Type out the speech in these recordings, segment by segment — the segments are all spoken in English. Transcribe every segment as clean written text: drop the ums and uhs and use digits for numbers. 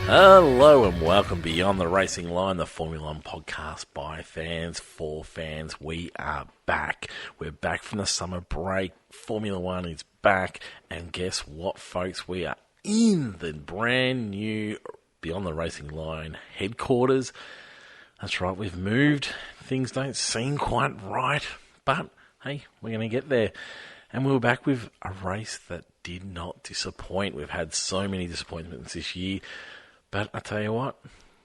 Hello and welcome Beyond the Racing Line, the Formula One podcast by fans, for fans. We are back. We're back from the summer break. Formula One is back. And guess what, folks? We are in the brand new Beyond the Racing Line headquarters. That's right, we've moved. Things don't seem quite right. But, hey, we're going to get there. And we were back with a race that did not disappoint. We've had so many disappointments this year. But I tell you what,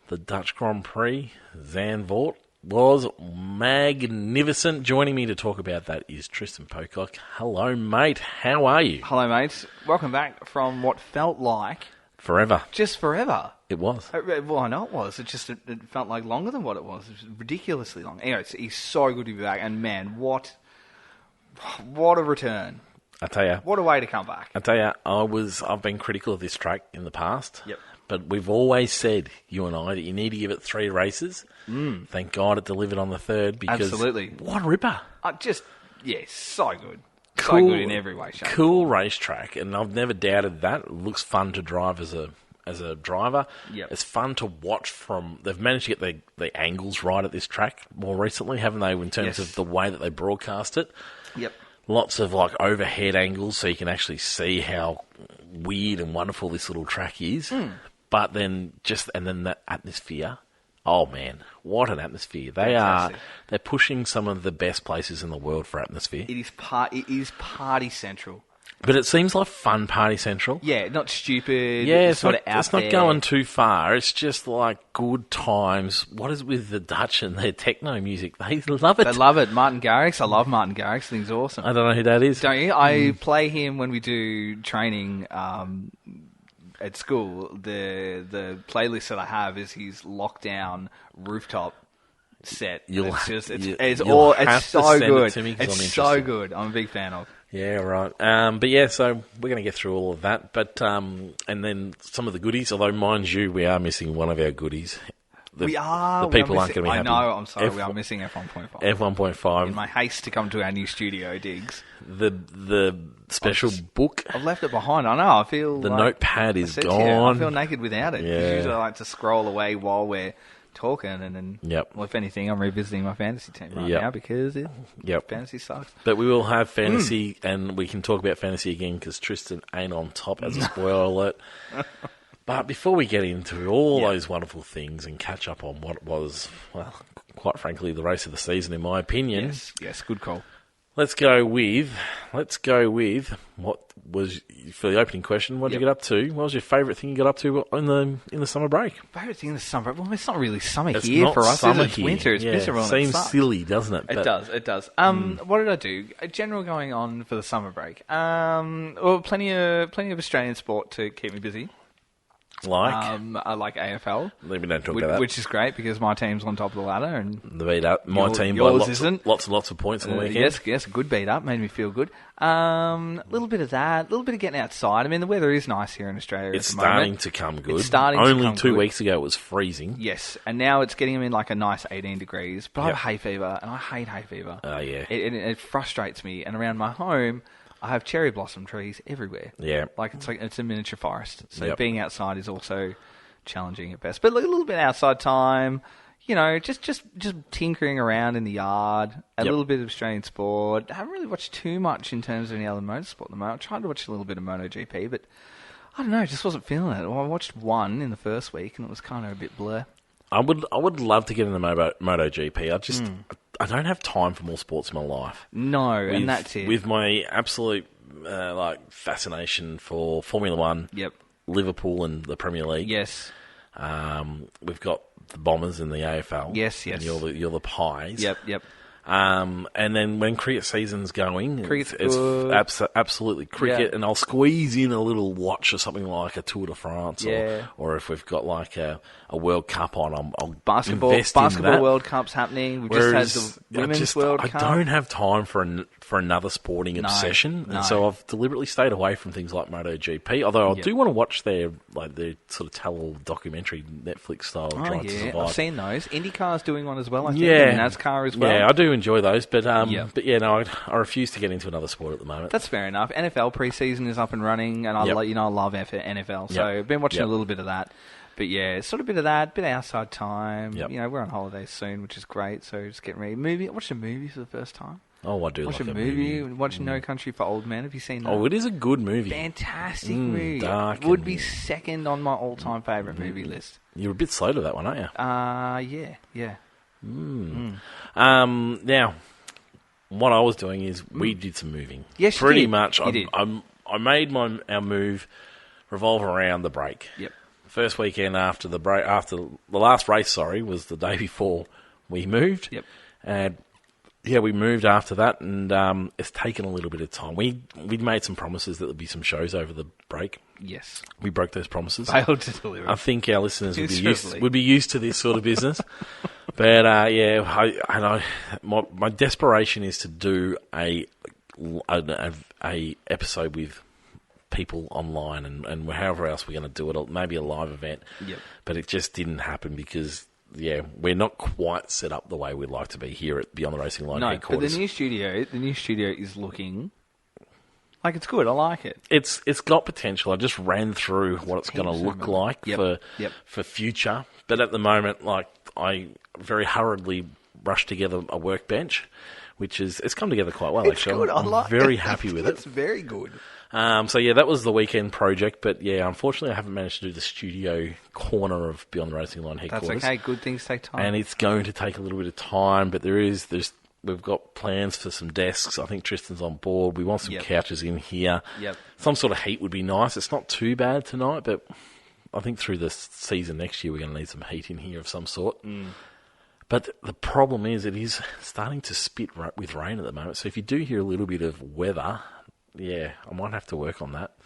the Dutch Grand Prix, Zandvoort, was magnificent. Joining me to talk about that is Tristan Pocock. Hello, mate. How are you? Hello, mate. Welcome back from what felt like... Forever. Just forever. It was. Well, I know it was. It felt like longer than what it was. It was ridiculously long. Anyway, it's so good to be back. And man, what a return. I tell you. What a way to come back. I tell you, I've been critical of this track in the past. Yep. But we've always said, you and I, that you need to give it 3 races. Thank God it delivered on the third. Because absolutely. What a ripper. So good. Cool, so good in every way, shape. Cool racetrack, and I've never doubted that. It looks fun to drive as a driver. Yep. It's fun to watch from... They've managed to get the angles right at this track more recently, haven't they, in terms of the way that they broadcast it? Yep. Lots of overhead angles so you can actually see how weird and wonderful this little track is. But then that atmosphere, oh man, what an atmosphere. They're pushing some of the best places in the world for atmosphere. It is party central. But it seems like fun party central. Yeah, not stupid. Yeah, it's not going too far. It's just like good times. What is with the Dutch and their techno music? They love it. They love it. Martin Garrix. I love Martin Garrix. I think he's awesome. I don't know who that is. Don't you? I play him when we do training at school. The playlist that I have is his lockdown rooftop set. It's so good. It's so good. I'm a big fan of. Yeah, right. But yeah, so we're going to get through all of that. But and then some of the goodies. Although, mind you, we are missing one of our goodies. We are. The people aren't going to be happy. I know. I'm sorry. We are missing F1.5. F1.5. In my haste to come to our new studio, Diggs. The special book. I've left it behind. I know. I feel the notepad is gone. I feel naked without it. Yeah. Usually I like to scroll away while we're talking, and then, well, if anything, I'm revisiting my fantasy team right now because fantasy sucks. But we will have fantasy, and we can talk about fantasy again because Tristan ain't on top, as a spoiler alert. But before we get into all those wonderful things and catch up on what was, well, quite frankly, the race of the season, in my opinion. Yes, good call. Let's go with what was, for the opening question, what did you get up to? What was your favourite thing you got up to in the summer break? Favourite thing in the summer break? Well, it's not really summer here for us. It's winter. It's miserable. Seems silly, doesn't it? It does. What did I do? A general going on for the summer break. Well, plenty of Australian sport to keep me busy. Like? I like AFL. We don't talk about that. Which is great because my team's on top of the ladder. And the beat up. My team by lots and lots of points on the weekend. Yes, a good beat up. Made me feel good. A little bit of that. A little bit of getting outside. I mean, the weather is nice here in Australia It's at the moment. starting to come good. It's starting to come good. Only 2 weeks ago it was freezing. Yes, and now it's getting in like a nice 18 degrees. But I have hay fever, and I hate hay fever. Oh, yeah. It frustrates me. And around my home, I have cherry blossom trees everywhere. Yeah. It's a miniature forest. So being outside is also challenging at best. But a little bit outside time, just tinkering around in the yard, a little bit of Australian sport. I haven't really watched too much in terms of any other motorsport at the moment. I tried to watch a little bit of MotoGP, but I don't know, just wasn't feeling it. Well, I watched one in the first week, and it was kind of a bit blur. I would love to get into MotoGP. I don't have time for more sports in my life. No, and that's it. With my absolute fascination for Formula One, Liverpool and the Premier League. Yes. We've got the Bombers in the AFL. Yes. And you're the Pies. Yep. And then when cricket season's going, it's absolutely cricket, and I'll squeeze in a little watch or something like a Tour de France, or if we've got like a World Cup on, I'll basketball World Cup's happening. We've just had the Women's World Cup. I don't have time for another sporting obsession, and so I've deliberately stayed away from things like MotoGP. Although I do want to watch their sort of tell-all documentary Netflix style Drive to Survive. I've seen those. IndyCar's doing one as well, I think, and NASCAR as well. Yeah, I do enjoy those, but I refuse to get into another sport at the moment. That's fair enough. NFL preseason is up and running, and I love NFL, so I've been watching a little bit of that. But yeah, it's sort of a bit of that, bit of outside time. Yep. You know, we're on holiday soon, which is great. So just getting ready. Watch a movie for the first time. Oh, I do watch like a movie. Watch No Country for Old Men. Have you seen that? Oh, it is a good movie. Fantastic movie. Dark Would be second on my all-time favourite movie list. You're a bit slow to that one, aren't you? Yeah. Now, what I was doing is we did some moving. Yes, you pretty did. much. You did. I made our move revolve around the break. Yep. First weekend after the break, after the last race, was the day before we moved. Yep. And yeah, we moved after that, and it's taken a little bit of time. We made some promises that there'd be some shows over the break. Yes. We broke those promises. Failed to deliver. I think our listeners would be used to this sort of business. But my desperation is to do a episode with people online and however else we're going to do it, maybe a live event. Yep. But it just didn't happen because we're not quite set up the way we'd like to be here at Beyond the Racing Line headquarters. But the new studio is looking like it's good. I like it. It's got potential. I just ran through what it's going to look like for future. But at the moment, I very hurriedly rushed together a workbench, it's come together quite well. It's actually, good. I'm very happy with it. It's very good. That was the weekend project. But unfortunately, I haven't managed to do the studio corner of Beyond the Racing Line headquarters. That's okay. Good things take time, and it's going to take a little bit of time. But we've got plans for some desks. I think Tristan's on board. We want some couches in here. Yep. Some sort of heat would be nice. It's not too bad tonight, but I think through the season next year, we're going to need some heat in here of some sort. But the problem is it is starting to spit with rain at the moment. So if you do hear a little bit of weather, I might have to work on that.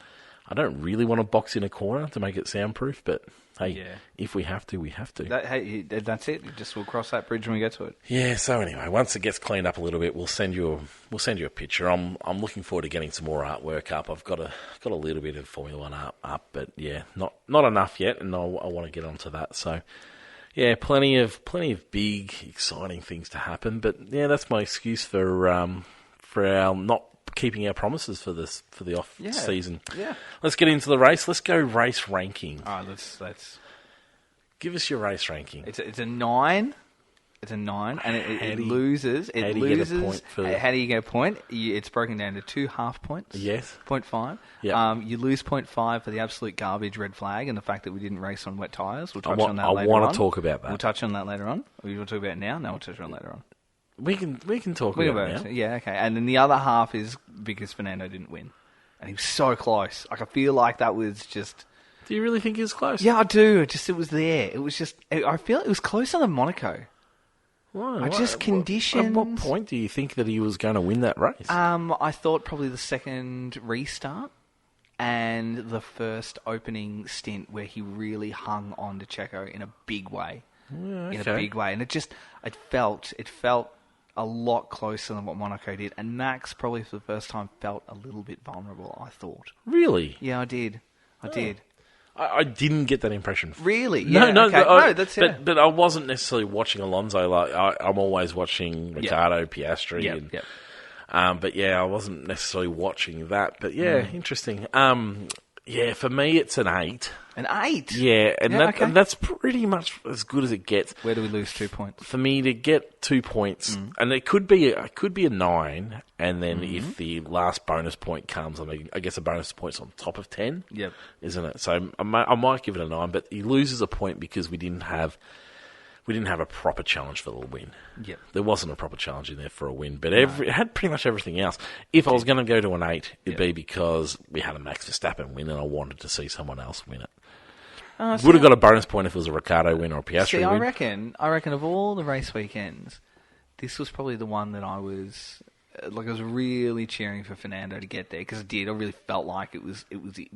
I don't really want to box in a corner to make it soundproof, but hey, if we have to, we have to. That's it. We'll cross that bridge when we get to it. Yeah. So anyway, once it gets cleaned up a little bit, we'll send you a picture. I'm looking forward to getting some more artwork up. I've got a little bit of Formula One art up, but not enough yet, and I want to get onto that. So. Yeah, plenty of big, exciting things to happen, but that's my excuse for our not keeping our promises for the off season. Yeah. Let's get into the race. Let's go race ranking. All right, let's give us your race ranking. It's a 9. It's a 9, and it loses. It loses. Get a point how do you get a point? It's broken down to 2 half points. Yes. 0.5. Yeah. You lose 0.5 for the absolute garbage red flag and the fact that we didn't race on wet tyres. We'll touch on that later on. I want to talk about that. We'll touch on that later on. Or you want to talk about it now? No, we'll touch on it later on. We can talk about it now. Yeah, okay. And then the other half is because Fernando didn't win. And he was so close. I feel like that was just... Do you really think he was close? Yeah, I do. It was there. It was just... I feel it was closer than Monaco. Why? Conditions. At what point do you think that he was going to win that race? I thought probably the second restart and the first opening stint where he really hung on to Checo in a big way. Yeah, okay. In a big way. And it felt a lot closer than what Monaco did. And Max probably for the first time felt a little bit vulnerable, I thought. Really? Yeah, I did. I didn't get that impression. Really? Yeah, no, okay. That's it. But I wasn't necessarily watching Alonso. I'm always watching Ricciardo, Piastri. But I wasn't necessarily watching that. But interesting. For me, it's an 8. An 8? Yeah, and that's pretty much as good as it gets. Where do we lose 2 points? For me to get 2 points, and it could be a 9, and then if the last bonus point comes, I guess a bonus point's on top of 10, isn't it? So I might give it a 9, but he loses a point because we didn't have a proper challenge for the win. Yep. There wasn't a proper challenge in there for a win, but it had pretty much everything else. If I was going to go to an 8, it'd be because we had a Max Verstappen win and I wanted to see someone else win it. Would have got a bonus point if it was a Ricciardo win or a Piastri win. I reckon of all the race weekends, this was probably the one that I was really cheering for Fernando to get there because I really felt like it was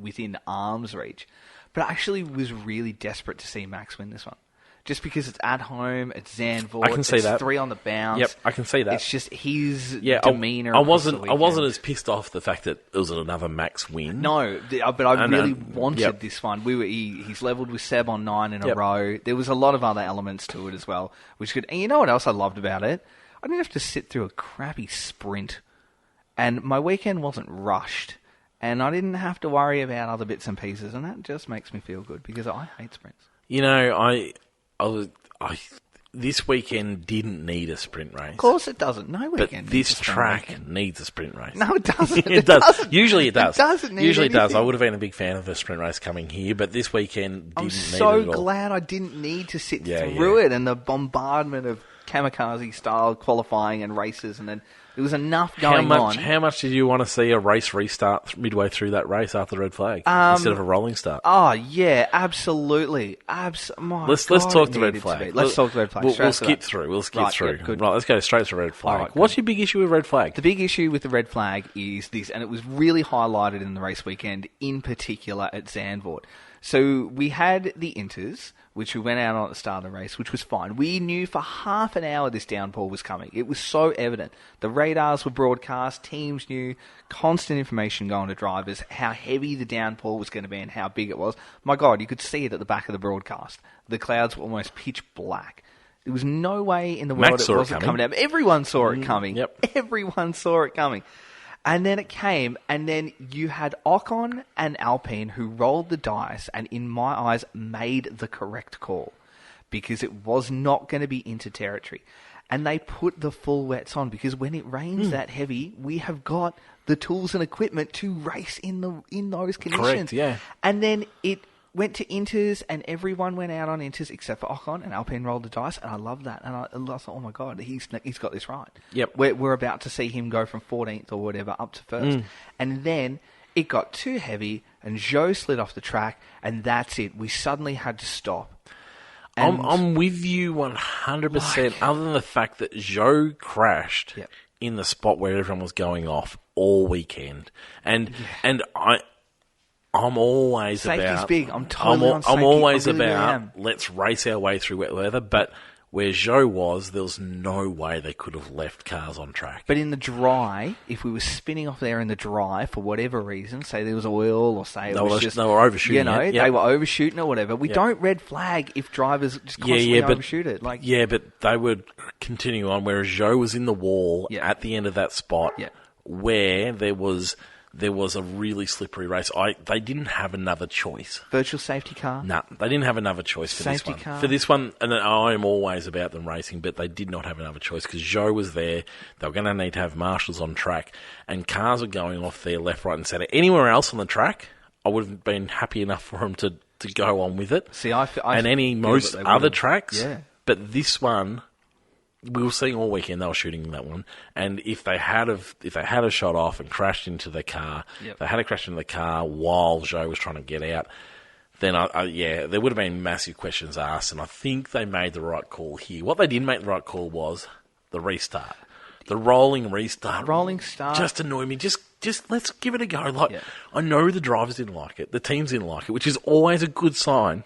within arm's reach. But I actually was really desperate to see Max win this one. Just because it's at home, it's Zandvoort, I can see that. 3 on the bounce. Yep, I can see that. It's just his demeanour. I wasn't as pissed off the fact that it was another Max win. No, but I really wanted this one. He's levelled with Seb on 9 in a row. There was a lot of other elements to it as well, which could. And you know what else I loved about it? I didn't have to sit through a crappy sprint, and my weekend wasn't rushed, and I didn't have to worry about other bits and pieces, and that just makes me feel good because I hate sprints. You know, this weekend didn't need a sprint race. Of course it doesn't. No weekend. But this track needs a sprint race. No, it doesn't. It does. Usually it does. It doesn't need Usually anything. it does. I would have been a big fan of a sprint race coming here, but this weekend didn't I'm need so it at all. glad I didn't need to sit through it and the bombardment of kamikaze-style qualifying and races, and then there was enough going on. How much did you want to see a race restart midway through that race after the red flag instead of a rolling start? Oh, yeah, absolutely. Let's talk the red flag. Let's talk the red flag. We'll skip through. Yeah, good. Right, let's go straight to the red flag. Right, what's your big issue with red flag? The big issue with the red flag is this, and it was really highlighted in the race weekend, in particular at Zandvoort. So we had the inters, which we went out on at the start of the race, which was fine. We knew for half an hour this downpour was coming. It was so evident. The radars were broadcast, teams knew, constant information going to drivers, how heavy the downpour was going to be and how big it was. My God, you could see it at the back of the broadcast. The clouds were almost pitch black. There was no way in the world it wasn't coming down. Everyone saw it coming. Yep. Everyone saw it coming. And then it came, and then you had Ocon and Alpine who rolled the dice and, in my eyes, made the correct call because it was not going to be into territory. And they put the full wets on because when it rains that heavy, we have got the tools and equipment to race in those conditions. Correct, yeah. And then it went to inters, and everyone went out on inters except for Ocon, and Alpine rolled the dice, and I love that. And I thought, oh my God, he's got this right. Yep. We're about to see him go from 14th or whatever up to first. And then it got too heavy, and Zhou slid off the track, and that's it. We suddenly had to stop. I'm with you 100%, other than the fact that Zhou crashed in the spot where everyone was going off all weekend. And I'm always Safety's about... big. I'm totally on safety. I'm always I really about, am. let's race our way through wet weather, but where Zhou was, there was no way they could have left cars on track. But in the dry, if we were spinning off there in the dry for whatever reason, say there was oil or say it was just... They were overshooting you know, they were overshooting or whatever. We don't red flag if drivers just constantly overshoot it. But they would continue on, whereas Zhou was in the wall at the end of that spot where there was a really slippery race. They didn't have another choice. Virtual safety car? No, they didn't have another choice for safety this one. Car? For this one, and I'm always about them racing, but they did not have another choice because Zhou was there. They were going to need to have marshals on track, and cars were going off there left, right, and centre. Anywhere else on the track, I would have been happy enough for them to go on with it. See, most other tracks, but this one. We were seeing all weekend they were shooting that one, and if they had a shot off and crashed into the car, they had to crash into the car while Zhou was trying to get out, then there would have been massive questions asked, and I think they made the right call here. What they didn't make the right call was the restart, the rolling restart. Rolling start just annoyed me. Just let's give it a go. I know the drivers didn't like it, the teams didn't like it, which is always a good sign.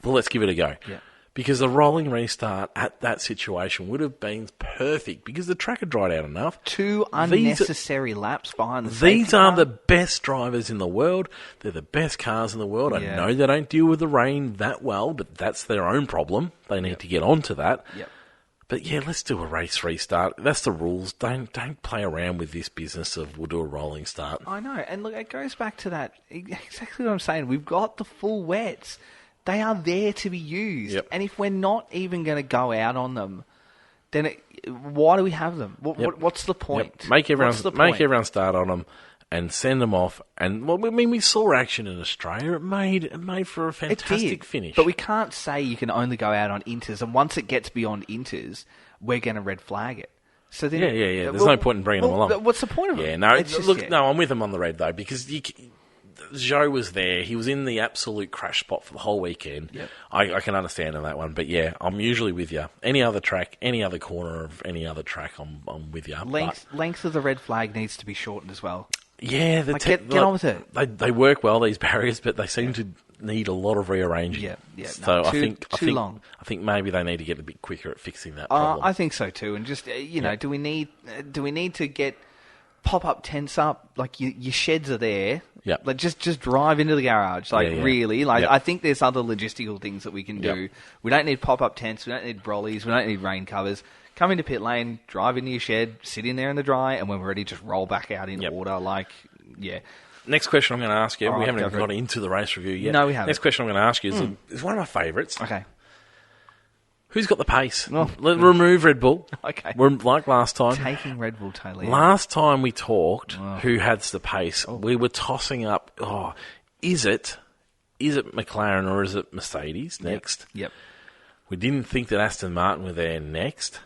Well, let's give it a go. Yeah. Because the rolling restart at that situation would have been perfect because the track had dried out enough. 2 unnecessary laps behind the safety These are car. the best drivers in the world. They're the best cars in the world. I know they don't deal with the rain that well, but that's their own problem. They need to get onto that. Yep. But let's do a race restart. That's the rules. Don't play around with this business of we'll do a rolling start. I know. And look, it goes back to that. Exactly what I'm saying. We've got the full wets. They are there to be used. Yep. And if we're not even going to go out on them, then why do we have them? What's the point? Yep. Make everyone start on them and send them off. And we saw action in Australia. It made for a fantastic finish. But we can't say you can only go out on inters, and once it gets beyond inters, we're going to red flag it. So then, There's no point in bringing them along. What's the point of it? Yeah, no. I'm with them on the red though because Zhou was there. He was in the absolute crash spot for the whole weekend. Yep. I can understand on that one. But I'm usually with you. Any other track, any other corner of any other track, I'm with you. Length of the red flag needs to be shortened as well. Yeah. Get on with it. They work well, these barriers, but they seem to need a lot of rearranging. Yeah. So Too long. I think maybe they need to get a bit quicker at fixing that problem. I think so too. And just, do we need to get pop-up tents up? Like your sheds are there. Yeah. Like just drive into the garage. Really. I think there's other logistical things that we can do. Yep. We don't need pop-up tents. We don't need brollies. We don't need rain covers. Come into pit lane, drive into your shed, sit in there in the dry, and when we're ready, just roll back out in order. Next question I'm going to ask you. All We right, haven't go even for got into the race review yet. No, we haven't. Next question I'm going to ask you is one of my favourites. Okay. Who's got the pace? Oh, Remove Red Bull. Okay. We're like last time. Taking Red Bull totally out. Last time we talked, who had the pace? We were tossing up. Is it McLaren or is it Mercedes next? Yep. We didn't think that Aston Martin were there next.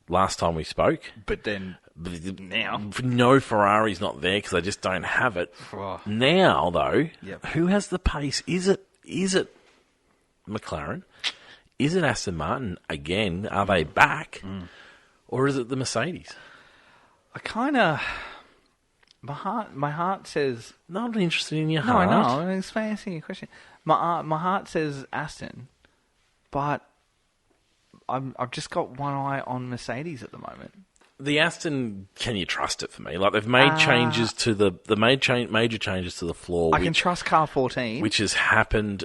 Last time we spoke, But then now, no, Ferrari's not there because they just don't have it. Oh. Now, though, Yep. who has the pace? Is it McLaren? Is it Aston Martin again? Are they back, or is it the Mercedes? I kind of my heart says Not interested in your no. heart. I know. I'm just answering your question. My heart says Aston, but I've just got one eye on Mercedes at the moment. The Aston, can you trust it for me? Like they've made changes to major changes to the floor. I can trust car 14, which has happened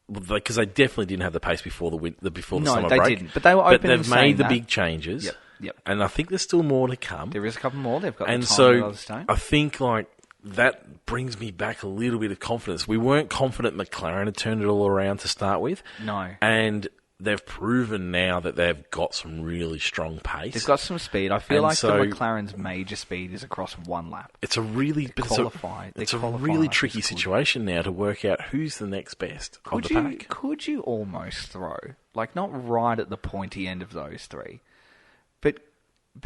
because they definitely didn't have the pace before the summer break. No, they didn't. But they were open. They've made the big changes. Yep. And I think there's still more to come. There is a couple more. They've got And the time so to stone. I think like that brings me back a little bit of confidence. We weren't confident McLaren had turned it all around to start with. No. And they've proven now that they've got some really strong pace. They've got some speed. I feel And like so- the McLaren's major speed is across one lap. It's a really qualify. It's a They qualify really like tricky it's good. situation now to work out who's the next best of the pack. Could you almost throw, like not right at the pointy end of those three, but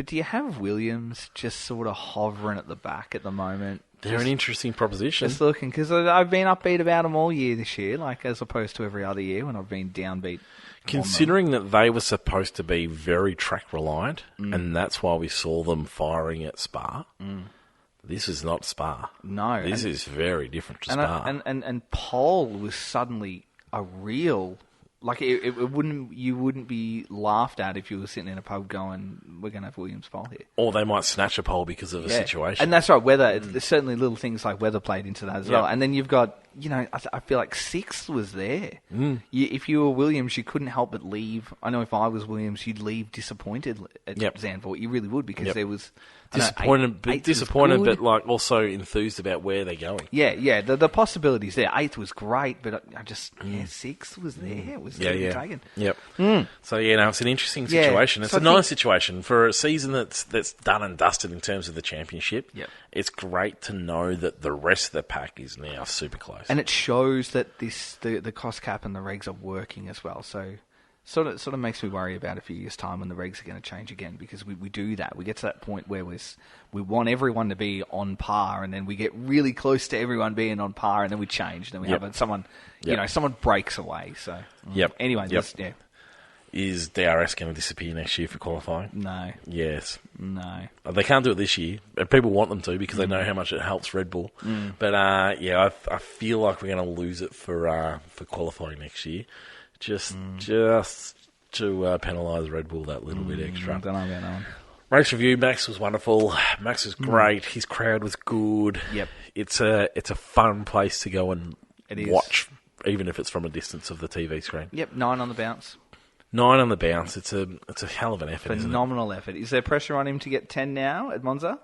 do you have Williams just sort of hovering at the back at the moment? They're an interesting proposition. Just looking, because I've been upbeat about them all year this year, like as opposed to every other year when I've been downbeat. Considering that they were supposed to be very track reliant, and that's why we saw them firing at Spa. This is not Spa. No, This is very different to and Spa. and Pole was suddenly a real. Like it wouldn't, you wouldn't be laughed at if you were sitting in a pub going, "We're going to have Williams pole here." Or they might snatch a pole because of a situation. And that's right. Weather, there's certainly little things like weather played into that as well. And then you've got, I feel like sixth was there. If you were Williams, you couldn't help but leave. I know if I was Williams, you'd leave disappointed at Zandvoort. You really would, because there was disappointed, but like also enthused about where they're going. Yeah. The possibilities there. Eighth was great, but I just sixth was there. It was taken. Yep. So it's an interesting situation. It's a nice situation for a season that's done and dusted in terms of the championship. Yep. It's great to know that the rest of the pack is now super close. And it shows that the cost cap and the regs are working as well. So sort of makes me worry about a few years' time when the regs are going to change again, because we do that. We get to that point where we want everyone to be on par, and then we get really close to everyone being on par, and then we change. Then we have someone breaks away. So anyway, Is DRS going to disappear next year for qualifying? No. Yes. No. They can't do it this year. People want them to because they know how much it helps Red Bull. But I feel like we're going to lose it for qualifying next year. Just to penalise Red Bull that little bit extra. I don't know about that one. Race review, Max was wonderful. Max was great. His crowd was good. Yep. It's a fun place to go and It is. watch, even if it's from a distance of the TV screen. Yep, 9 on the bounce. 9 on the bounce. It's a hell of an effort. Phenomenal effort. Is there pressure on him to get 10 now at Monza?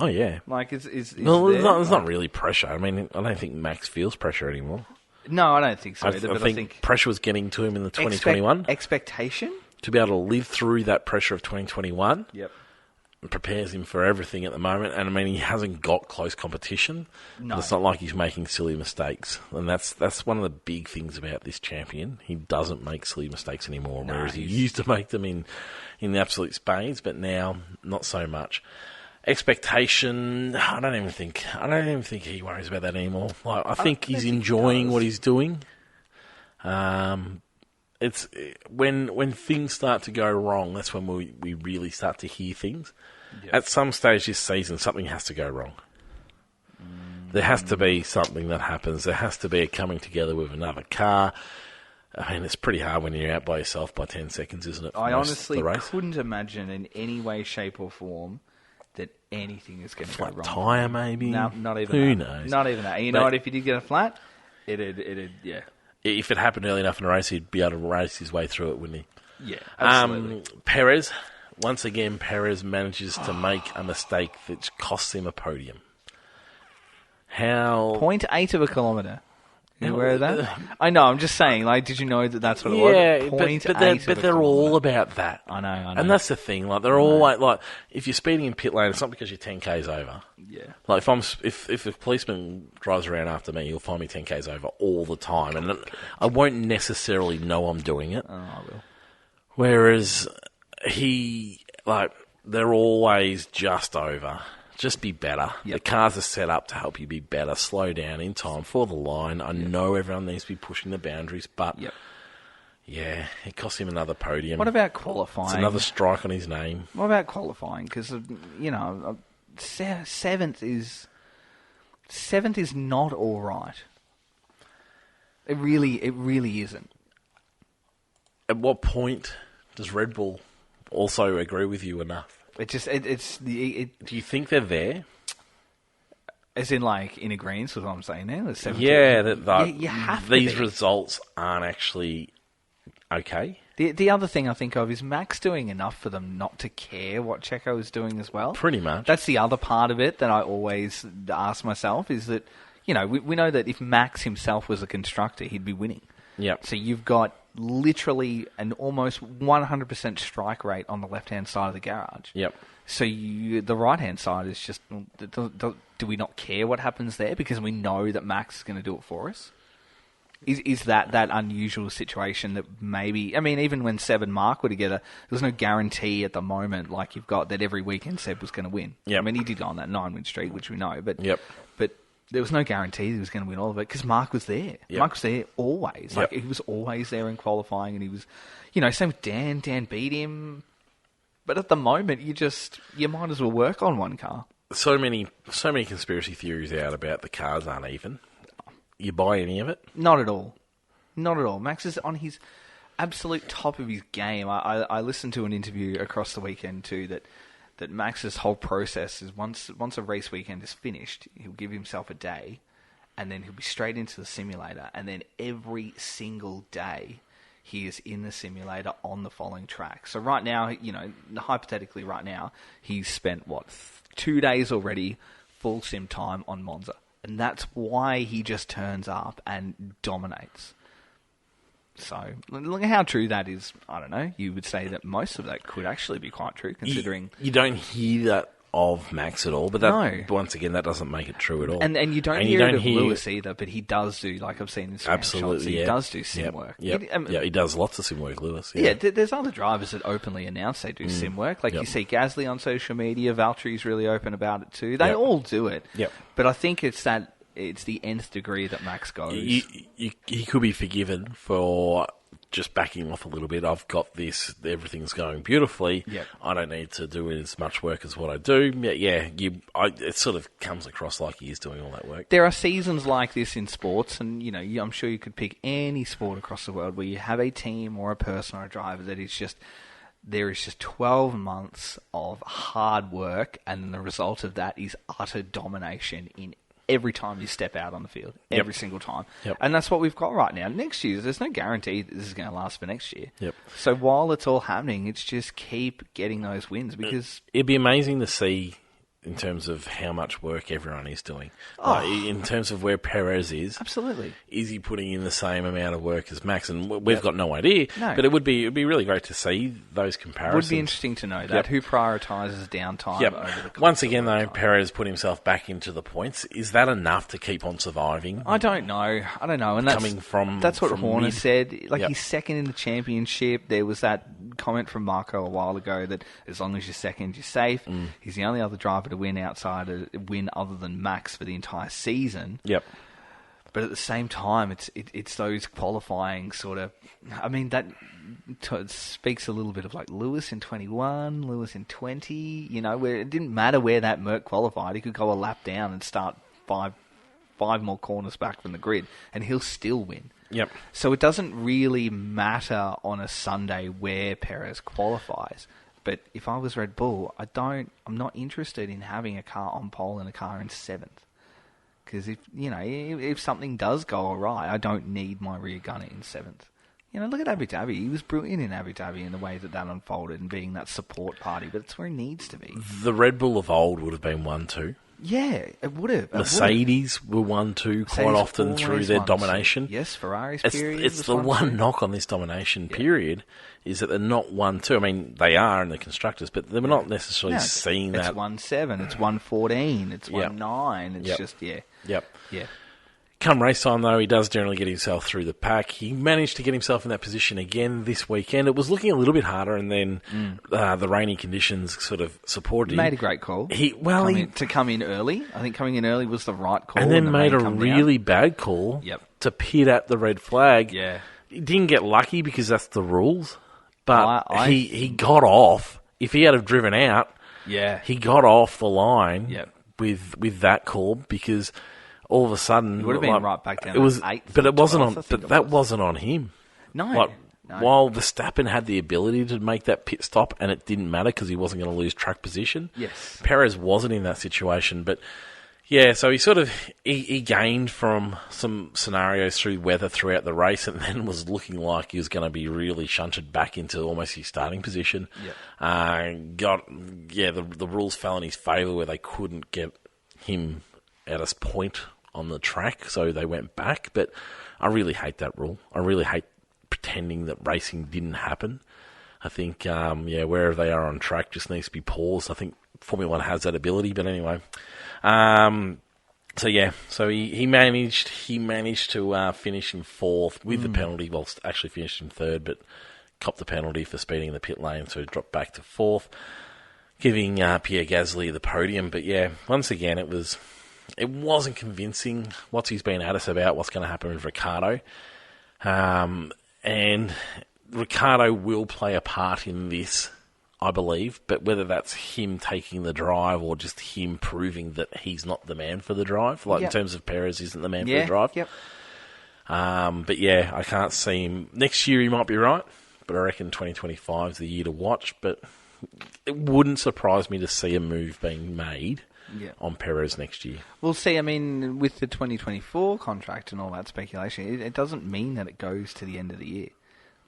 Oh yeah. Like is Well, there? there's not really pressure. I mean, I don't think Max feels pressure anymore. No, I don't think so either. I But think pressure was getting to him in the 2021. Expectation? To be able to live through that pressure of 2021 Yep. prepares him for everything at the moment. And I mean, he hasn't got close competition. No. It's not like he's making silly mistakes. And that's one of the big things about this champion. He doesn't make silly mistakes anymore, whereas he used to make them in the absolute spades, but now not so much. Expectation, I don't even think he worries about that anymore. Like, I think he's enjoying what he's doing. It's when things start to go wrong, that's when we really start to hear things. Yep. At some stage this season, something has to go wrong. There has to be something that happens. There has to be a coming together with another car. I mean, it's pretty hard when you're out by yourself by 10 seconds, isn't it? I honestly couldn't imagine in any way, shape or form that anything is going to go wrong. Flat tyre, maybe? No, not even Who that. knows? Not even that. You know what? If you did get a flat, it'd. If it happened early enough in a race, he'd be able to race his way through it, wouldn't he? Yeah, absolutely. Perez, once again, Perez manages to make a mistake that costs him a podium. How 0.8 of a kilometre. You aware of that? I know, I'm just saying, like, did you know that that's what it was? Yeah, 0.8 but they're all about that. I know. And that's the thing. Like, they're all like, if you're speeding in pit lane, it's not because you're 10 k's over. Yeah. Like, if a policeman drives around after me, he'll find me 10 k's over all the time, and I won't necessarily know I'm doing it. Oh, I will. Whereas they're always just over. Just be better. Yep. The cars are set up to help you be better. Slow down in time for the line. I know everyone needs to be pushing the boundaries, but yeah, it cost him another podium. What about qualifying? It's another strike on his name. What about qualifying? Because, seventh is not all right. It really isn't. At what point does Red Bull also agree with you enough? Do you think they're there? As in, like, in agreement with what I'm saying now? Yeah, you have to these be. results aren't actually okay. The other thing I think of is Max doing enough for them not to care what Checo is doing as well. Pretty much. That's the other part of it that I always ask myself is that, we know that if Max himself was a constructor, he'd be winning. Yep. So you've got literally an almost 100% strike rate on the left-hand side of the garage. Yep. So the right-hand side is just, do we not care what happens there because we know that Max is going to do it for us? Is that unusual situation that maybe... I mean, even when Seb and Mark were together, there was no guarantee at the moment like you've got that every weekend Seb was going to win. Yep. I mean, he did go on that 9-win streak, which we know, but... Yep. But there was no guarantee he was going to win all of it because Mark was there. Yep. Mark was there always. Like, Yep. he was always there in qualifying, and he was... same with Dan. Dan beat him. But at the moment, you might as well work on one car. So many conspiracy theories out about the cars aren't even. You buy any of it? Not at all. Not at all. Max is on his absolute top of his game. I listened to an interview across the weekend too that Max's whole process is once a race weekend is finished, he'll give himself a day, and then he'll be straight into the simulator, and then every single day he is in the simulator on the following track. So right now, hypothetically right now, he's spent, 2 days already full sim time on Monza. And that's why he just turns up and dominates. So, look at how true that is. I don't know. You would say that most of that could actually be quite true, considering... You don't hear that of Max at all, but once again, that doesn't make it true at all. And you don't hear it of Lewis either, but he does do, like I've seen in shots, he does do sim work. He does lots of sim work, Lewis. Yeah, there's other drivers that openly announce they do sim work. Like you see Gasly on social media, Valtteri's really open about it too. They all do it. Yep. But I think it's the nth degree that Max goes. He could be forgiven for just backing off a little bit. I've got this, everything's going beautifully. Yep. I don't need to do as much work as what I do. It sort of comes across like he is doing all that work. There are seasons like this in sports, and I'm sure you could pick any sport across the world where you have a team or a person or a driver that is just... There is just 12 months of hard work, and the result of that is utter domination in every time you step out on the field, every single time. Yep. And that's what we've got right now. Next year, there's no guarantee that this is going to last for next year. Yep. So while it's all happening, it's just keep getting those wins because... It'd be amazing to see in terms of how much work everyone is doing. In terms of where Perez is. Absolutely. Is he putting in the same amount of work as Max? And we've got no idea. No. But it'd be really great to see those comparisons. Would be interesting to know that. Who prioritises downtime over the course Once again, of though, the time. Perez put himself back into the points. Is that enough to keep on surviving? I don't know. And that's what Horner said. He's second in the championship. There was that comment from Marco a while ago that as long as you're second, you're safe. He's the only other driver to win other than Max for the entire season. Yep. But at the same time, it's those qualifying sort of... I mean, that speaks a little bit of like Lewis in 21, Lewis in 20, where it didn't matter where that Merc qualified. He could go a lap down and start five more corners back from the grid, and he'll still win. Yep. So it doesn't really matter on a Sunday where Perez qualifies. But if I was Red Bull, I'm not interested in having a car on pole and a car in 7th. Because if something does go awry, I don't need my rear gunner in 7th. Look at Abu Dhabi. He was brilliant in Abu Dhabi in the way that unfolded and being that support party, but it's where he needs to be. The Red Bull of old would have been 1-2. Yeah, it would have. Mercedes were 1-2 quite often through their domination. Yes, Ferrari's period. It's the one knock on this domination period is that they're not 1-2. I mean, they are in the constructors, but they're not necessarily seeing that. It's 1-7, it's 1-14, it's 1-9. It's just, Yep. Yeah. Come race time, though, he does generally get himself through the pack. He managed to get himself in that position again this weekend. It was looking a little bit harder, and then the rainy conditions sort of supported him. He made a great call. To come in early. I think coming in early was the right call. And then made a really bad call to pit at the red flag. Yeah. He didn't get lucky because that's the rules, but he got off. If he had have driven out, he got off the line with that call because... all of a sudden, it would have been right back down. It was, but it wasn't 12th, on. But that wasn't on him. No, While Verstappen had the ability to make that pit stop, and it didn't matter because he wasn't going to lose track position. Yes, Perez wasn't in that situation, but so he sort of he gained from some scenarios through weather throughout the race, and then was looking like he was going to be really shunted back into almost his starting position. The rules fell in his favour where they couldn't get him at a point on the track, so they went back. But I really hate that rule. I really hate pretending that racing didn't happen. I think, wherever they are on track just needs to be paused. I think Formula One has that ability, but anyway. So he managed to finish in fourth with the penalty, actually finished in third, but copped the penalty for speeding in the pit lane, so he dropped back to fourth, giving Pierre Gasly the podium. But once again, it wasn't convincing. He's been at us about what's going to happen with Ricciardo. And Ricciardo will play a part in this, I believe, but whether that's him taking the drive or just him proving that he's not the man for the drive, in terms of Perez isn't the man for the drive. Yep. But I can't see him. Next year he might be right, but I reckon 2025 is the year to watch. But it wouldn't surprise me to see a move being made on Perez next year. We'll see. I mean, with the 2024 contract and all that speculation, it doesn't mean that it goes to the end of the year.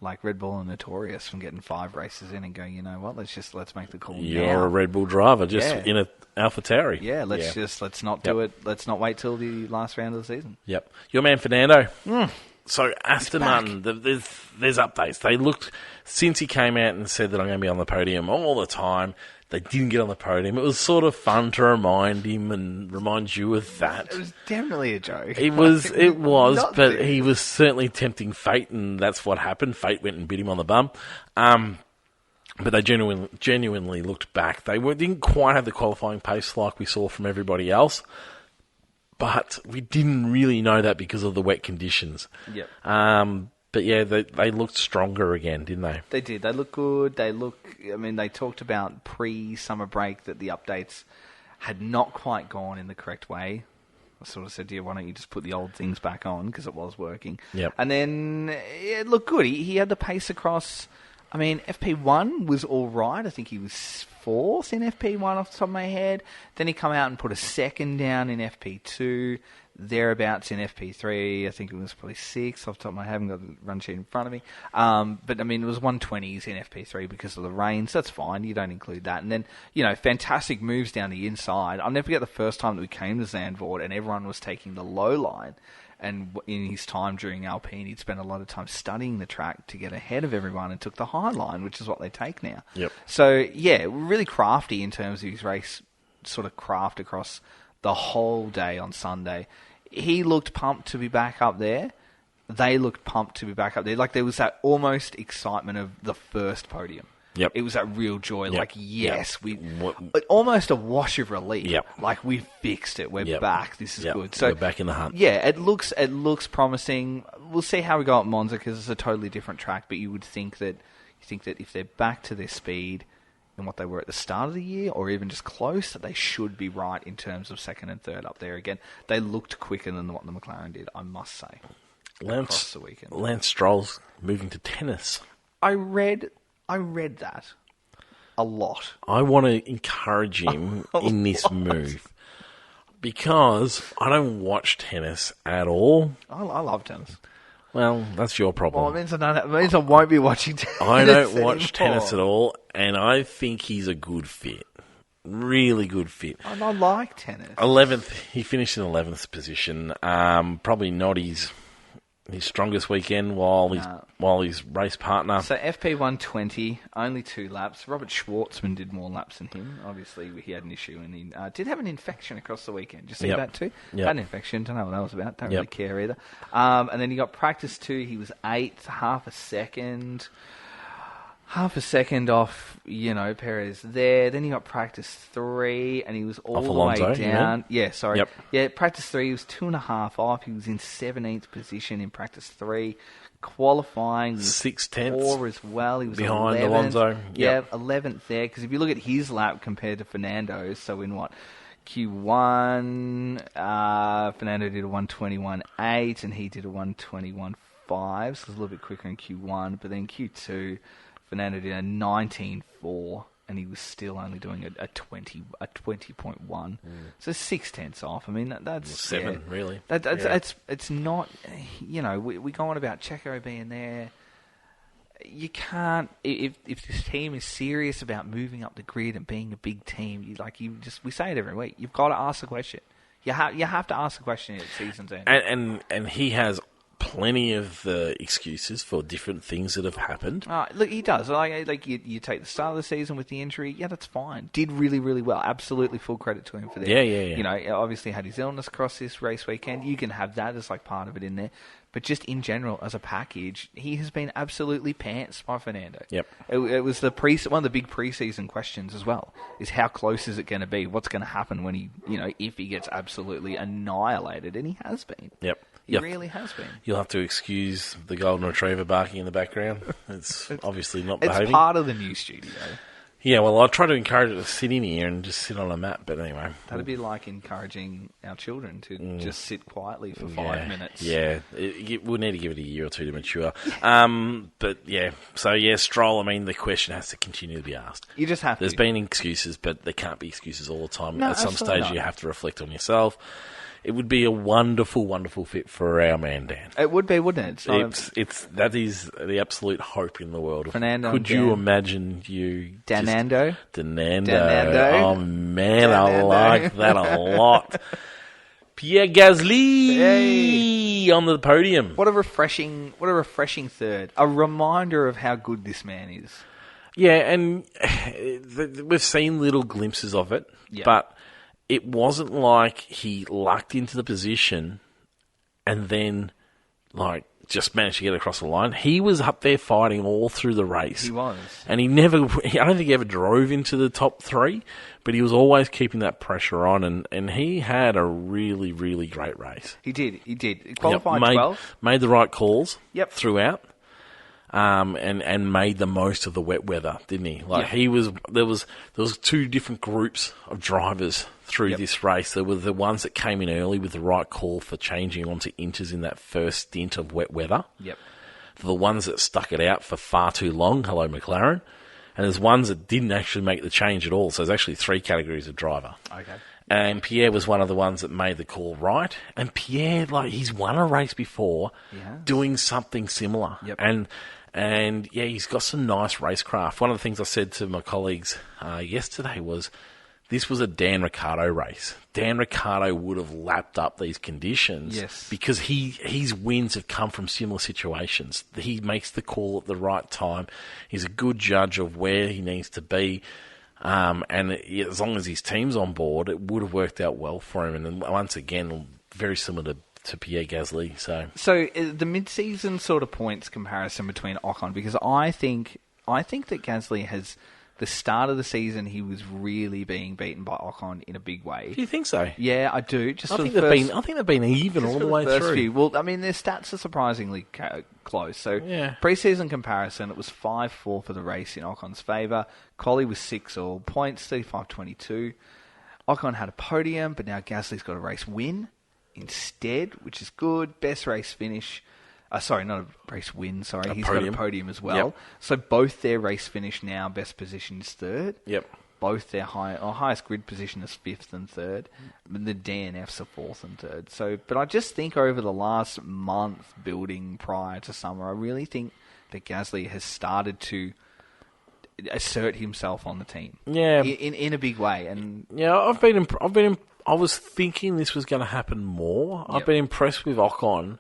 Like Red Bull are notorious from getting 5 races in and going, you know what, let's make the call now. You're a Red Bull driver, just in an AlphaTauri. Yeah, let's not do it. Let's not wait till the last round of the season. Yep. Your man Fernando. So Aston Martin, there's updates. They looked, since he came out and said that I'm going to be on the podium all the time, they didn't get on the podium. It was sort of fun to remind him and remind you of that. It was definitely a joke. It was, but he was certainly tempting fate, and that's what happened. Fate went and bit him on the bum. But they genuinely looked back. They didn't quite have the qualifying pace like we saw from everybody else, but we didn't really know that because of the wet conditions. Yep. But they looked stronger again, didn't they? They did. They look good. They talked about pre-summer break that the updates had not quite gone in the correct way. I sort of said to you, why don't you just put the old things back on, because it was working. Yep. And then it looked good. He had the pace across. I mean, FP1 was all right. I think he was fourth in FP1 off the top of my head. Then he come out and put a second down in FP2. Thereabouts in FP3, I think it was probably 6th off the top of my head. I haven't got the run sheet in front of me. But, I mean, it was 120s in FP3 because of the rain, so that's fine. You don't include that. And then, fantastic moves down the inside. I'll never forget the first time that we came to Zandvoort and everyone was taking the low line. And in his time during Alpine, he'd spent a lot of time studying the track to get ahead of everyone and took the high line, which is what they take now. Yep. So, really crafty in terms of his race sort of craft across the whole day on Sunday. He looked pumped to be back up there. They looked pumped to be back up there. Like, there was that almost excitement of the first podium. Yep. It was that real joy. Yep. Like, yes, almost a wash of relief. Yep. Like, we fixed it. We're back. This is good. So we're back in the hunt. Yeah, it looks promising. We'll see how we go at Monza because it's a totally different track. But you would think that if they're back to their speed and what they were at the start of the year, or even just close, that they should be right in terms of second and third up there again. They looked quicker than what the McLaren did, I must say, across the weekend. Lance Stroll's moving to tennis. I read that a lot. I want to encourage him in this move because I don't watch tennis at all. I love tennis. Well, that's your problem. Well, it means I won't be watching tennis. I don't watch tennis at all, and I think he's a good fit. Really good fit. I like tennis. 11th, he finished in 11th position. Probably not his strongest weekend while his race partner. So FP 120, only 2 laps. Robert Schwartzman did more laps than him. Obviously, he had an issue and he did have an infection across the weekend. Did you see that too? Yep. Had an infection. Don't know what that was about. Don't really care either. And then he got practice 2. He was 8th, half a second off, Perez there. Then he got practice 3, and he was all the Alonso, way down. Yeah, sorry. Yep. Yeah, practice 3, he was 2.5 off. He was in 17th position in practice 3. Qualifying, 6/10 4 as well. He was behind 11th. Alonso. Yeah, 11th there. Because if you look at his lap compared to Fernando's, so in what? Q1, Fernando did a 121.8, and he did a 121.5, so it was a little bit quicker in Q1. But then Q2, Fernando did a 19.4, and he was still only doing a 20.1. So 6/10 off. I mean, that's 7 really. It's not. We go on about Checo being there. You can't if this team is serious about moving up the grid and being a big team. We say it every week. You've got to ask the question. You have to ask the question at season's end. And he has plenty of excuses for different things that have happened. Look, he does. You take the start of the season with the injury. Yeah, that's fine. Did really, really well. Absolutely full credit to him for that. Yeah. Obviously had his illness across this race weekend. You can have that as part of it in there. But just in general, as a package, he has been absolutely pants by Fernando. Yep. It was one of the big preseason questions as well. Is how close is it going to be? What's going to happen when he, if he gets absolutely annihilated? And he has been. Yep. He really has been. You'll have to excuse the golden retriever barking in the background. It's obviously not behaving. It's part of the new studio. Yeah, well, I try to encourage it to sit in here and just sit on a mat, but anyway. That'd be like encouraging our children to just sit quietly for 5 minutes. Yeah, we'll need to give it a year or two to mature. But yeah, Stroll, I mean, the question has to continue to be asked. You just have to. There's been excuses, but there can't be excuses all the time. No, at some absolutely stage, not. you have to reflect on yourself. It would be a wonderful, wonderful fit for our man Dan. It would be, wouldn't it? That is the absolute hope in the world. Fernando. Could you imagine you Danando? Danando. Oh man, I like that a lot. Pierre Gasly on the podium. What a refreshing third. A reminder of how good this man is. Yeah, and we've seen little glimpses of it, but it wasn't like he lucked into the position and then, just managed to get across the line. He was up there fighting all through the race. He was. And I don't think he ever drove into the top 3, but he was always keeping that pressure on, and he had a really, really great race. He did. He qualified 12th. Made the right calls throughout. And made the most of the wet weather, didn't he? There was 2 different groups of drivers through this race. There were the ones that came in early with the right call for changing onto inters in that first stint of wet weather. Yep. The ones that stuck it out for far too long. Hello, McLaren. And there's ones that didn't actually make the change at all. So there's actually 3 categories of driver. Okay. And Pierre was one of the ones that made the call right. And Pierre, he's won a race before doing something similar. Yep. And he's got some nice racecraft. One of the things I said to my colleagues yesterday was, this was a Dan Ricciardo race. Dan Ricciardo would have lapped up these conditions because his wins have come from similar situations. He makes the call at the right time. He's a good judge of where he needs to be. And as long as his team's on board, it would have worked out well for him. And once again, very similar to Pierre Gasly. So the mid-season sort of points comparison between Ocon, because I think that Gasly has, the start of the season, he was really being beaten by Ocon in a big way. Do you think so? Yeah, I do. I think they've been even all the way through. Well, I mean, their stats are surprisingly close. So pre-season comparison, it was 5-4 for the race in Ocon's favour. Collie was 6 all points, 35-22. Ocon had a podium, but now Gasly's got a race win instead, which is good. Best race finish. Sorry, not a race win. Sorry, he's got a podium as well. Yep. So both their race finish now, best position is 3rd. Yep. Both their highest grid position is 5th and 3rd. The DNFs are 4th and 3rd. So, but I just think over the last month building prior to summer, I really think that Gasly has started to assert himself on the team. Yeah, in a big way. And I was thinking this was going to happen more. I've been impressed with Ocon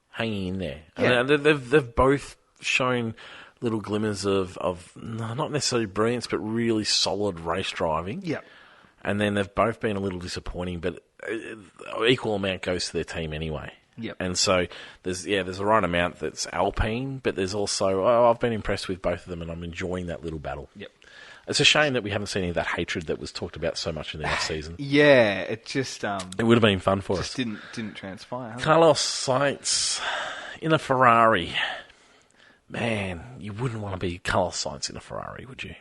hanging in there. Yeah. And they've both shown little glimmers of not necessarily brilliance, but really solid race driving. Yeah. And then they've both been a little disappointing, but equal amount goes to their team anyway. Yep. And so there's the right amount that's Alpine, but there's also I've been impressed with both of them, and I'm enjoying that little battle. Yep. It's a shame that we haven't seen any of that hatred that was talked about so much in the off season. Yeah, it just it would have been fun for us. Didn't transpire. Carlos Sainz in a Ferrari. Man, you wouldn't want to be Carlos Sainz in a Ferrari, would you?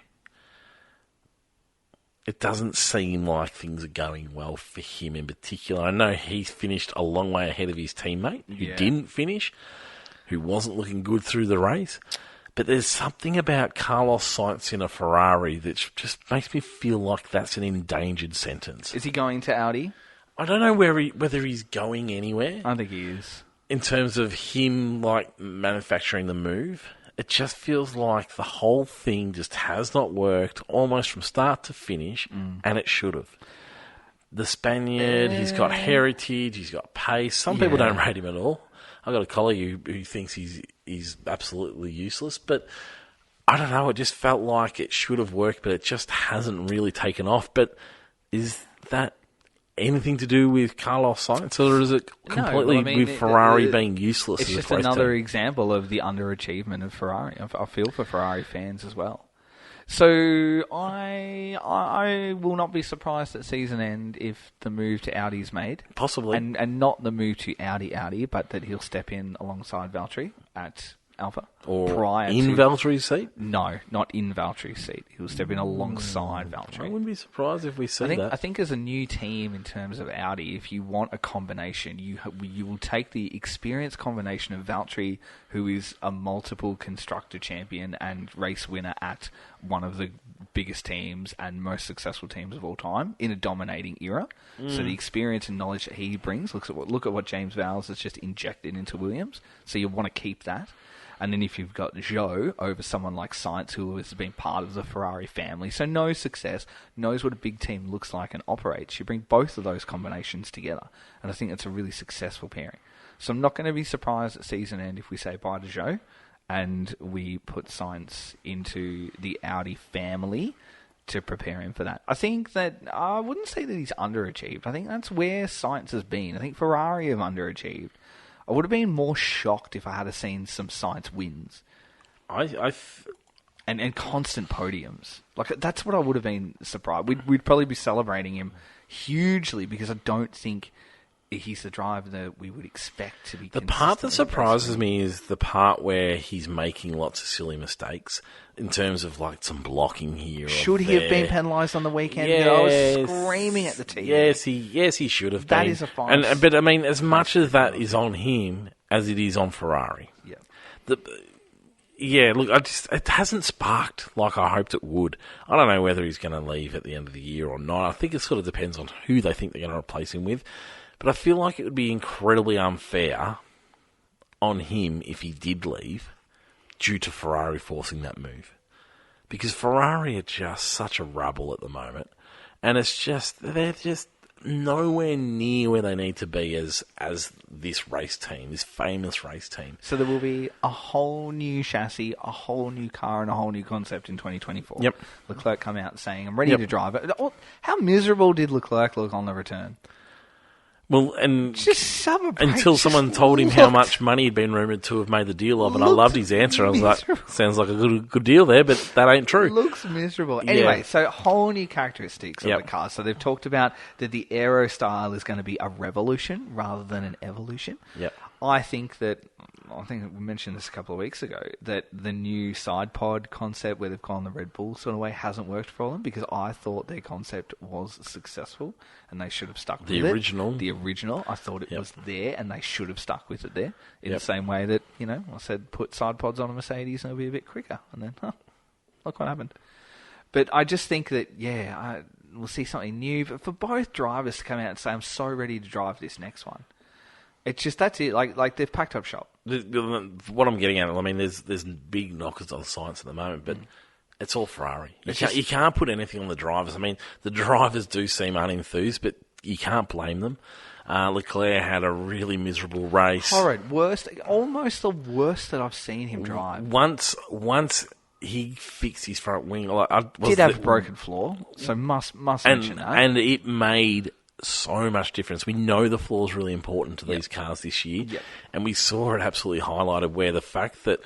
It doesn't seem like things are going well for him in particular. I know he's finished a long way ahead of his teammate, who didn't finish, who wasn't looking good through the race. But there's something about Carlos Sainz in a Ferrari that just makes me feel like that's an endangered sentence. Is he going to Audi? I don't know whether he's going anywhere. I think he is. In terms of him, like, manufacturing the move, it just feels like the whole thing just has not worked almost from start to finish, and it should have. The Spaniard, he's got heritage, he's got pace. Some people don't rate him at all. I've got a colleague who thinks he's absolutely useless, but I don't know, it just felt like it should have worked, but it just hasn't really taken off. But is that anything to do with Carlos Sainz, or is it completely with Ferrari being useless? It's just another example of the underachievement of Ferrari. I feel for Ferrari fans as well. So I will not be surprised at season end if the move to Audi is made. Possibly. And not the move to Audi, but that he'll step in alongside Valtteri at Alpha. Or in Valtteri's seat? No, not in Valtteri's seat. He'll step in alongside Valtteri. I wouldn't be surprised if we see that. I think as a new team in terms of Audi, if you want a combination, you will take the experienced combination of Valtteri, who is a multiple constructor champion and race winner at one of the biggest teams and most successful teams of all time in a dominating era. So the experience and knowledge that he brings, look at what James Vowles has just injected into Williams. So you want to keep that. And then if you've got Zhou over someone like Sainz, who has been part of the Ferrari family, so knows success, knows what a big team looks like and operates, you bring both of those combinations together. And I think that's a really successful pairing. So I'm not going to be surprised at season end if we say bye to Zhou and we put Sainz into the Audi family to prepare him for that. I think that I wouldn't say that he's underachieved. I think that's where Sainz has been. I think Ferrari have underachieved. I would have been more shocked if I had seen some Sainz wins. And constant podiums. Like, that's what I would have been surprised. We'd probably be celebrating him hugely because I don't think he's the driver that we would expect to be. The part that surprises me is the part where he's making lots of silly mistakes in terms of like some blocking here. Should he have been penalised on the weekend? Yes, I was screaming at the TV. Yes, he should have been. That is a fine. But I mean, as much as that is on him as it is on Ferrari. Yeah. Look, it hasn't sparked like I hoped it would. I don't know whether he's going to leave at the end of the year or not. I think it sort of depends on who they think they're going to replace him with. But I feel like it would be incredibly unfair on him if he did leave due to Ferrari forcing that move. Because Ferrari are just such a rubble at the moment. And they're just nowhere near where they need to be as this race team, this famous race team. So there will be a whole new chassis, a whole new car, and a whole new concept in 2024. Yep. Leclerc come out saying, I'm ready to drive it. How miserable did Leclerc look on the return? Well, and just until someone told him how much money he'd been rumoured to have made the deal of, and I loved his answer. I was like, sounds like a good deal there, but that ain't true. Looks miserable. Anyway, so whole new characteristics of the car. So they've talked about that the aero style is going to be a revolution rather than an evolution. Yep. I think we mentioned this a couple of weeks ago, that the new side pod concept where they've gone the Red Bull sort of way hasn't worked for them because I thought their concept was successful and they should have stuck with it. The original. I thought it was there and they should have stuck with it there in the same way that, I said put side pods on a Mercedes and it'll be a bit quicker. And then, look what happened. But I just think that, we'll see something new. But for both drivers to come out and say, I'm so ready to drive this next one. It's just, that's it. Like they've packed up shop. What I'm getting at, I mean, there's big knockers on Sainz at the moment, but It's all Ferrari. You can't put anything on the drivers. I mean, the drivers do seem unenthused, but you can't blame them. Leclerc had a really miserable race. Horrid. Almost the worst that I've seen him drive. Once he fixed his front wing. Did have a broken floor, so must mention that. And it made so much difference. We know the floor is really important to these cars this year, and we saw it absolutely highlighted where the fact that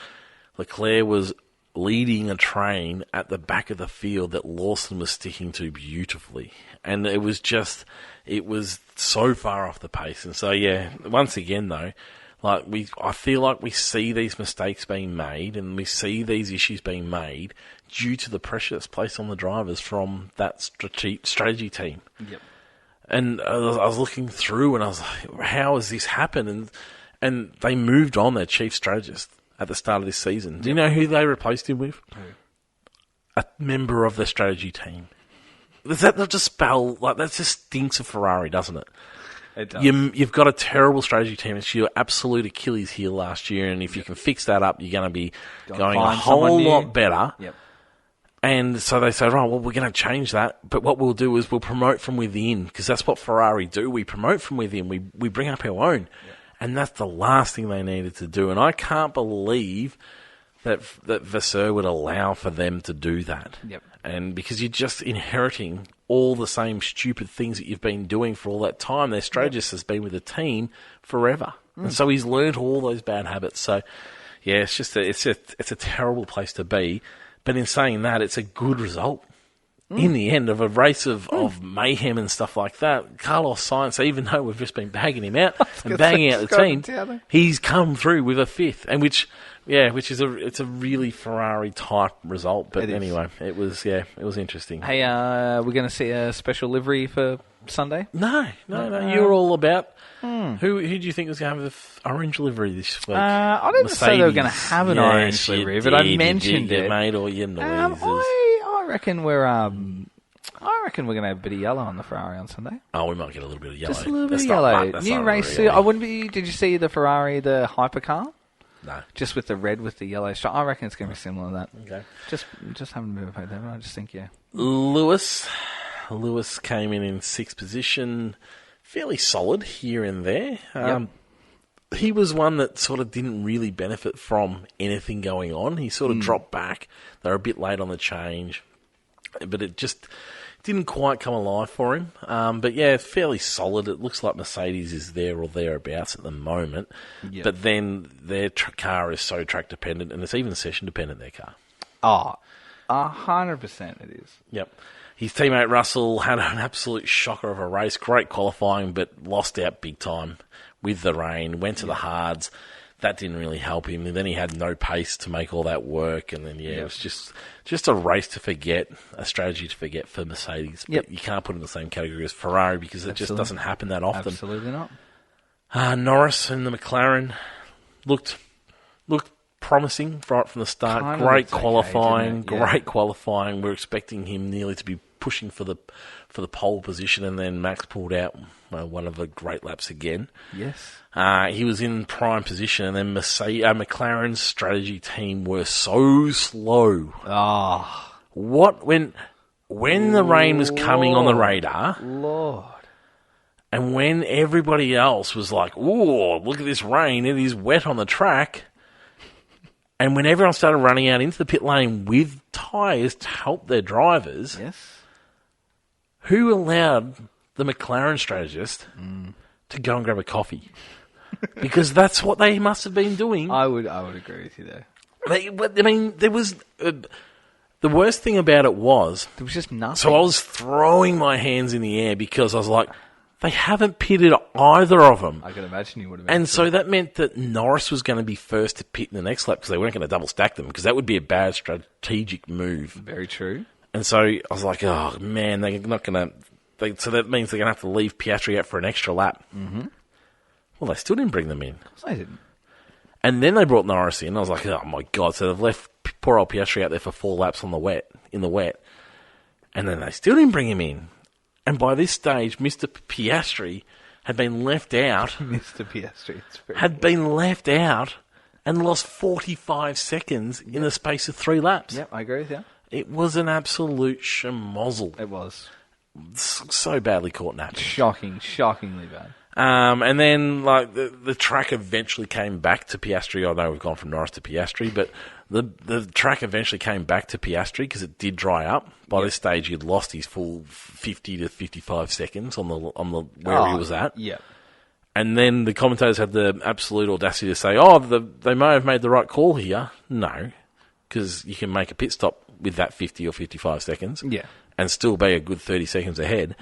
Leclerc was leading a train at the back of the field that Lawson was sticking to beautifully. And it was so far off the pace. And so, once again, though, I feel like we see these mistakes being made and we see these issues being made due to the pressure that's placed on the drivers from that strategy team. Yep. And I was looking through and I was like, how has this happened? And they moved on their chief strategist at the start of this season. Do you know who they replaced him with? Who? A member of the strategy team. Does that not just spell, that just stinks of Ferrari, doesn't it? It does. You've got a terrible strategy team. It's your absolute Achilles heel last year, and if you can fix that up, you're going to be going a whole lot better. Yep. And so they say, right, well, we're going to change that, but what we'll do is we'll promote from within, because that's what Ferrari do. We promote from within. We bring up our own. Yep. And that's the last thing they needed to do. And I can't believe that Vasseur would allow for them to do that. Yep. And because you're just inheriting all the same stupid things that you've been doing for all that time. Their strategist has been with the team forever. And so he's learned all those bad habits. So, yeah, it's a terrible place to be. But in saying that, it's a good result. In the end of a race of mayhem and stuff like that, Carlos Sainz, even though we've just been bagging him out and bagging out the team, he's come through with a fifth, and which is a really Ferrari type result. But anyway, it was interesting. Hey, we're going to see a special livery for Sunday? No. You're all about who do you think was going to have the orange livery this week? I didn't say they were going to have an orange livery, but I mentioned it. You made all your noises. I reckon we're going to have a bit of yellow on the Ferrari on Sunday. Oh, we might get a little bit of yellow. Just a little bit of yellow. New race suit. I wouldn't be. Did you see the Ferrari, the hypercar? No. Just with the red with the yellow stripe. I reckon it's going to be similar to that. Okay. Just having a bit of hope there, but I just think, Lewis came in sixth position, fairly solid here and there. He was one that sort of didn't really benefit from anything going on. He sort of dropped back. They were a bit late on the change, but it just didn't quite come alive for him. But yeah, fairly solid. It looks like Mercedes is there or thereabouts at the moment. Yep. But then their car is so track dependent, and it's even session dependent, their car. Oh, 100% it is. Yep. His teammate Russell had an absolute shocker of a race. Great qualifying, but lost out big time with the rain. Went to the hards. That didn't really help him. And then he had no pace to make all that work. And then, it was just a race to forget, a strategy to forget for Mercedes. But you can't put it in the same category as Ferrari because it just doesn't happen that often. Absolutely not. Norris and the McLaren looked promising right from the start. Great qualifying. We're expecting him nearly to be pushing for the pole position, and then Max pulled out one of the great laps again. Yes. He was in prime position, and then McLaren's strategy team were so slow. What when the rain was coming on the radar, Lord, and when everybody else was like, "Oh, look at this rain! It is wet on the track." And when everyone started running out into the pit lane with tyres to help their drivers, who allowed the McLaren strategist to go and grab a coffee? Because that's what they must have been doing. I would agree with you there. There was... the worst thing about it was... There was just nothing. So I was throwing my hands in the air because I was like... They haven't pitted either of them. I can imagine you would have. And so that meant that Norris was going to be first to pit in the next lap because they weren't going to double stack them because that would be a bad strategic move. Very true. And so I was like, oh, man, they're not going to... So that means they're going to have to leave Piastri out for an extra lap. Mm-hmm. Well, they still didn't bring them in. Of course they didn't. And then they brought Norris in. I was like, oh, my God. So they've left poor old Piastri out there for 4 laps in the wet. And then they still didn't bring him in. And by this stage, Mr. Piastri had been left out. Mr. Piastri. Been left out and lost 45 seconds in the space of 3 laps. Yep, I agree with you. It was an absolute schmozzle. It was. So badly caught napping. Shockingly bad. And then, like, the track eventually came back to Piastri. I know we've gone from Norris to Piastri, but the track eventually came back to Piastri because it did dry up. By this stage, he'd lost his full 50 to 55 seconds on the where he was at. Yeah. And then the commentators had the absolute audacity to say, "Oh, they may have made the right call here." No, because you can make a pit stop with that 50 or 55 seconds. Yeah. And still be a good 30 seconds ahead.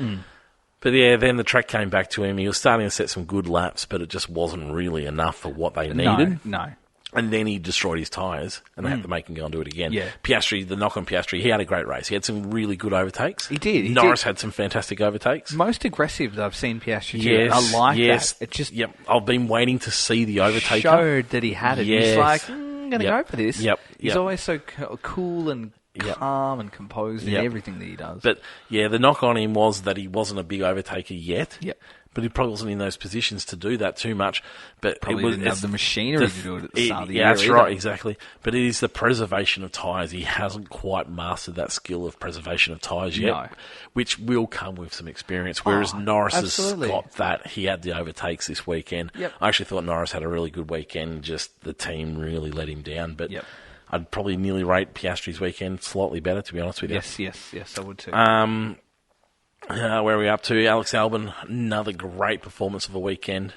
But yeah, then the track came back to him. He was starting to set some good laps, but it just wasn't really enough for what they needed. No. And then he destroyed his tyres, and they had to make him go and do it again. Yeah. Piastri, the knock on Piastri, he had a great race. He had some really good overtakes. He did. Norris had some fantastic overtakes. Most aggressive that I've seen Piastri do. I like that. It just I've been waiting to see the overtaker. Showed that he had it. Yes. He's like, I'm going to go for this. He's always so cool and calm and composed in everything that he does. But, yeah, the knock on him was that he wasn't a big overtaker yet. Yep. But he probably wasn't in those positions to do that too much. But probably didn't have the machinery to do it at the start of the year. Yeah, that's right, exactly. But it is the preservation of tyres. He hasn't quite mastered that skill of preservation of tyres yet, which will come with some experience. Whereas Norris has got that. He had the overtakes this weekend. Yep. I actually thought Norris had a really good weekend. Just the team really let him down. But I'd probably nearly rate Piastri's weekend slightly better, to be honest with you. Yes, I would too. Where are we up to? Alex Albon, another great performance of a weekend.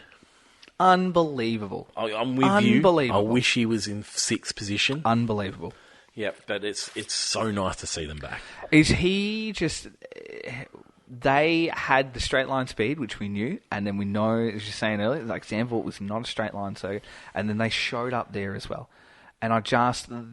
Unbelievable. I'm with you. I wish he was in sixth position. Unbelievable. Yeah, but it's so nice to see them back. Is he just... They had the straight line speed, which we knew, and then we know, as you're saying earlier, like Zandvoort was not a straight line, and then they showed up there as well. And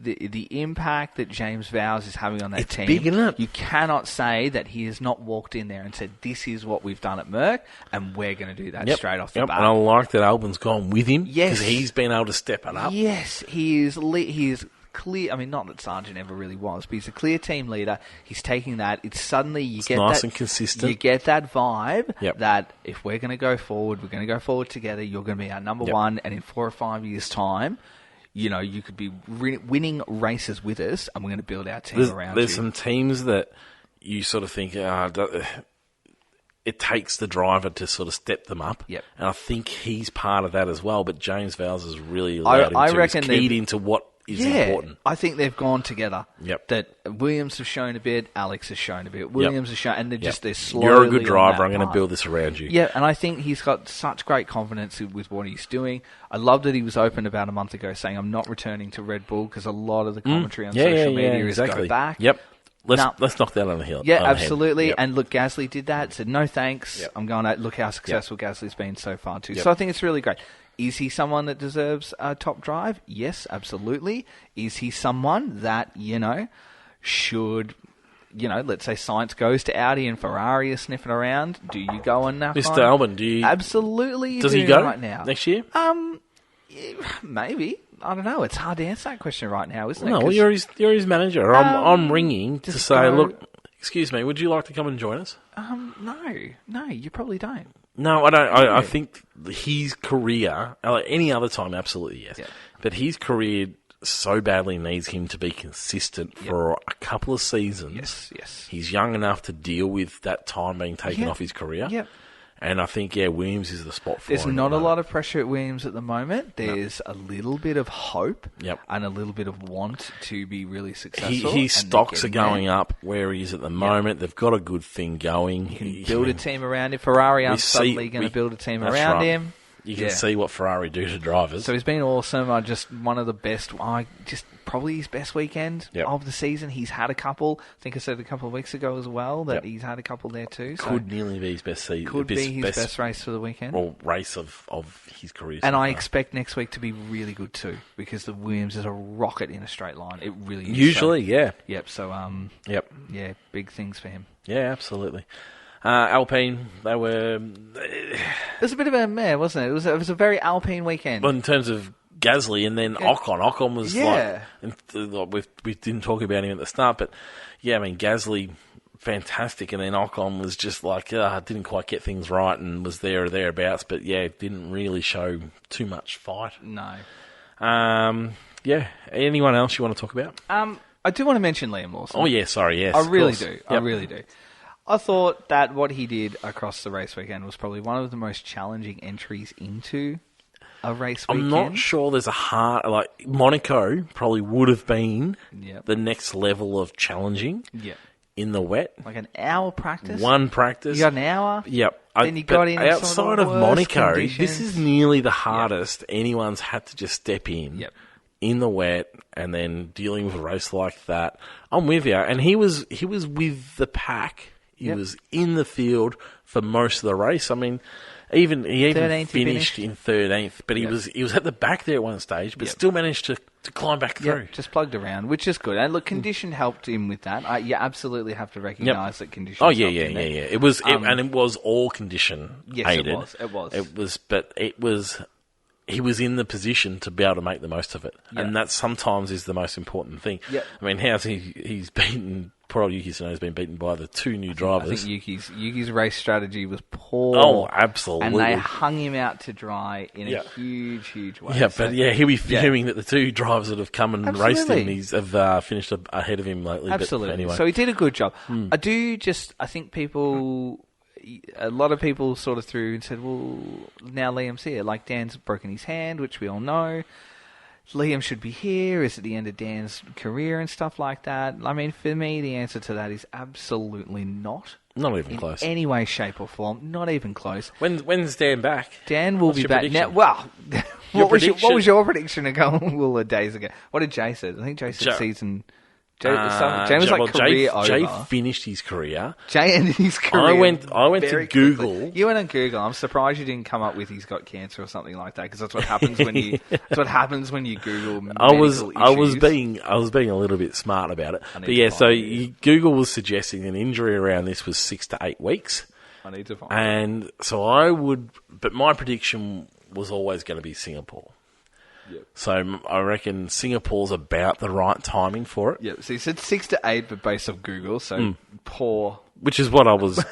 the impact that James Vowles is having on that team, big, isn't it? You cannot say that he has not walked in there and said, this is what we've done at Merck, and we're going to do that straight off the bat. And I like that Albon's gone with him, because he's been able to step it up. Yes, he is clear. I mean, not that Sargent ever really was, but he's a clear team leader. He's taking that. It's suddenly it's nice and consistent. You get that vibe that if we're going to go forward, we're going to go forward together. You're going to be our number one, and in 4 or 5 years' time, you know, you could be winning races with us, and we're going to build our team around you. There's some teams that you sort of think, it takes the driver to sort of step them up. Yep. And I think he's part of that as well. But James Vowles has really allowed him to keyed into what is important. I think they've gone together. Yep. That Williams has shown a bit, Alex has shown a bit, Williams has shown, and they're slowly. You're a good driver. I'm going to build this around you. Yeah, and I think he's got such great confidence with what he's doing. I love that he was open about a month ago saying, "I'm not returning to Red Bull," because a lot of the commentary on social media is go back. Yep. Let's knock that on the hill. Yeah, absolutely. Yep. And look, Gasly did that. Said no thanks. Yep. I'm going to look how successful Gasly's been so far too. Yep. So I think it's really great. Is he someone that deserves a top drive? Yes, absolutely. Is he someone that, should, let's say Sainz goes to Audi and Ferrari is sniffing around, do you go and knock Mr. on? Albon, do you... Absolutely. Does he go right now. Next year? Maybe. I don't know. It's hard to answer that question right now, isn't it? No, well, you're his manager. I'm ringing to say, look, excuse me, would you like to come and join us? No, you probably don't. No, I don't. I think his career, like any other time, absolutely yes. Yep. But his career so badly needs him to be consistent for a couple of seasons. Yes. He's young enough to deal with that time being taken off his career. Yep. And I think, Williams is the spot for him. There's not a lot of pressure at Williams at the moment. There's a little bit of hope and a little bit of want to be really successful. His stocks are going up where he is at the moment. They've got a good thing going. He can build a team around him. Ferrari aren't suddenly going to build a team around him. You can see what Ferrari do to drivers. So he's been awesome. Just one of the best. Probably his best weekend of the season. He's had a couple. I think I said a couple of weeks ago as well that he's had a couple there too. So could nearly be his best season. Could be his best race for the weekend. Or race of his career. And I expect next week to be really good too, because the Williams is a rocket in a straight line. It really is. Usually, Yep. So Yeah, big things for him. Yeah, absolutely. Alpine, they were... It was a bit of a meh, wasn't it? It was a very Alpine weekend. Well, in terms of Gasly and then Ocon. Ocon was we didn't talk about him at the start, but Gasly, fantastic, and then Ocon was just like, didn't quite get things right and was there or thereabouts, but didn't really show too much fight. No. Anyone else you want to talk about? I do want to mention Liam Lawson. Oh, yeah, sorry, yes. I really of course. do. I really do. I thought that what he did across the race weekend was probably one of the most challenging entries into a race weekend. I'm not sure there's a hard... Like, Monaco probably would have been the next level of challenging in the wet. Like an hour practice? One practice. You got an hour? Yep. Then you got in outside of Monaco, conditions. this is nearly the hardest anyone's had to just step in in the wet and then dealing with a race like that. I'm with you. And he was with the pack. He was in the field for most of the race. I mean, he even finished in 13th, but he was at the back there at one stage, but still managed to climb back through. Just plugged around, which is good. And look, condition helped him with that. You absolutely have to recognise that condition. Oh yeah. It was, and it was all condition aided. It was. But it was. He was in the position to be able to make the most of it, and that sometimes is the most important thing. I mean, how's he's beaten? Poor old Yuki Tsunoda's been beaten by the two new drivers. I think Yuki's race strategy was poor. Oh, absolutely. And they hung him out to dry in a huge way. Yeah, but he'll be fuming that the two drivers that have come and raced him have finished ahead of him lately. Absolutely. But anyway. So he did a good job. I think a lot of people sort of threw and said, well, now Liam's here. Like, Dan's broken his hand, which we all know. Liam should be here. Is it the end of Dan's career and stuff like that? I mean, for me, the answer to that is absolutely not. Not even close. In any way, shape, or form. Not even close. When's Dan back? Dan will be back prediction? now. Well, what was your prediction a couple of days ago? What did Jay say? I think Jay said season. Jay was like career over. Jay finished his career. Jay ended his career. I went to Google. Quickly. You went on Google. I'm surprised you didn't come up with he's got cancer or something like that, because that's what happens when you. That's what happens when you Google medical issues. I was being a little bit smart about it. But yeah, so Google was suggesting an injury around this was 6 to 8 weeks. I need to find. And so but my prediction was always going to be Singapore. Yep. So I reckon Singapore's about the right timing for it. Yep. So you said 6 to 8, but based off Google, so poor. Which is what I was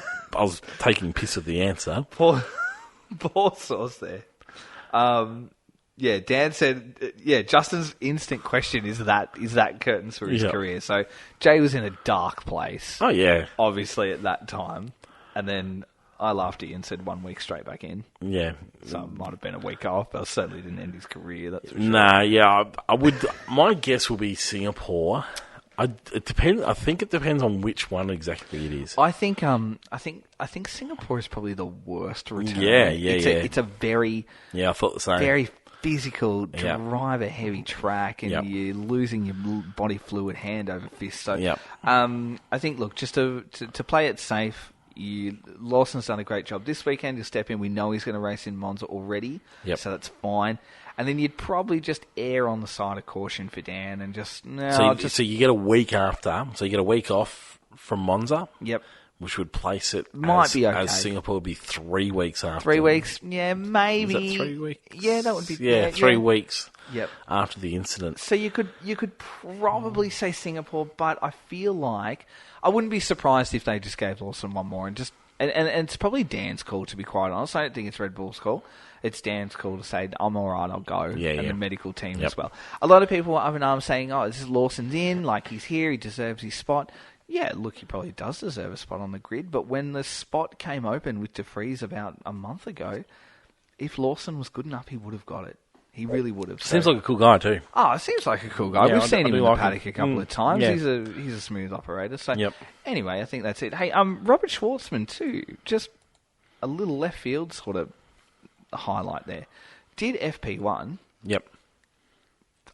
taking piss of the answer. Poor source there. Dan said, Justin's instant question is that curtains for his career. So Jay was in a dark place. Oh, yeah. Obviously at that time. And then I laughed at you and said 1 week straight back in. Yeah. So it might have been a week off, but I certainly didn't end his career, that's for sure. Nah, yeah, I would. My guess will be Singapore. It depends. I think it depends on which one exactly it is. I think Singapore is probably the worst return. It's a very I thought the same. Very physical, driver-heavy track, and you're losing your body fluid hand over fist. So, I think, look, just to play it safe. Lawson's done a great job this weekend. He'll step in. We know he's going to race in Monza already, so that's fine. And then you'd probably just err on the side of caution for Dan and just... So you get a week after. So you get a week off from Monza. Yep. Which would place it be okay. as Singapore would be 3 weeks after. 3 weeks? Yeah, maybe. Is that 3 weeks? Yeah, that would be... Yeah, 3 weeks Yep. after the incident. So you could probably say Singapore, but I feel like... I wouldn't be surprised if they just gave Lawson one more and just... And it's probably Dan's call, to be quite honest. I don't think it's Red Bull's call. It's Dan's call to say, I'm all right, I'll go. And the medical team as well. A lot of people are up in arms saying, this is Lawson's in, like he's here, he deserves his spot. Yeah, look, he probably does deserve a spot on the grid, but when the spot came open with De Vries about a month ago, if Lawson was good enough, he would have got it. He really would have. Seems like a cool guy too. Oh, seems like a cool guy. We've seen him in the paddock a couple of times. Yeah. He's a smooth operator. So anyway, I think that's it. Hey, Robert Schwartzman too. Just a little left field sort of highlight there. Did FP1. Yep.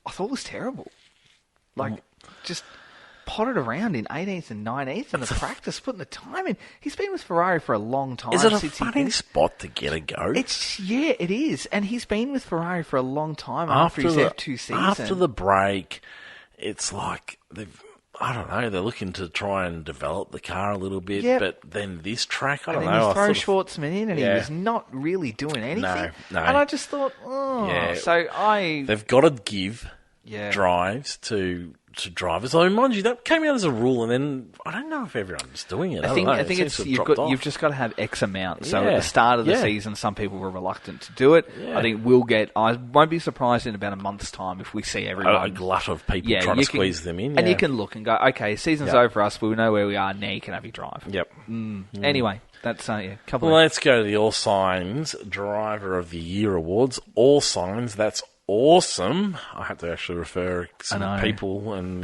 I thought it was terrible. Like, just potted around in 18th and 19th in the practice, putting the time in. He's been with Ferrari for a long time. Is it a funny spot to get a go? It is. And he's been with Ferrari for a long time after his F2 season. After the break, it's like I don't know, they're looking to try and develop the car a little bit, but then this track, I don't know. And then you throw Schwartzman in and he was not really doing anything. No. And I just thought, They've got to give drives to drivers. I mean, mind you, that came out as a rule, and then I don't know if everyone's doing it. I think it's you've just got to have X amount. So Yeah. at the start of the season, some people were reluctant to do it. Yeah. I think I won't be surprised in about a month's time if we see everyone a glut of people trying to squeeze them in. And you can look and go, okay, season's over for us. We know where we are. Now you can have your drive. Yep. Anyway, that's couple. Well, let's go to the All Signs Driver of the Year Awards. All Signs, that's awesome. I had to actually refer some people, and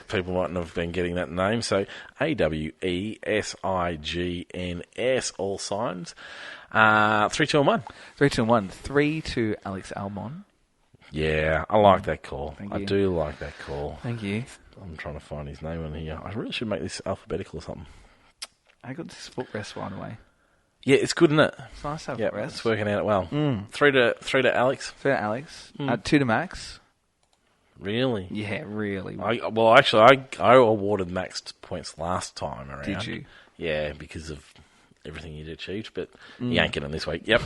people mightn't have been getting that name. So AWESIGNS, All Signs. 3, 2, and 1. 3, 2, and 1. 3 to Alex Albon. Yeah, I like that call. Thank I you. do like that call. Thank you. I'm trying to find his name on here. I really should make this alphabetical or something. I got this footrest right away. Yeah, it's good, isn't it? It's nice to have Yeah, footrest. it's working out well. 3 to Alex. 3 to Alex. 2 to Max. Really? Yeah, really. I awarded Max points last time around. Did you? Yeah, because of everything he'd achieved, but he ain't getting this week. Yep.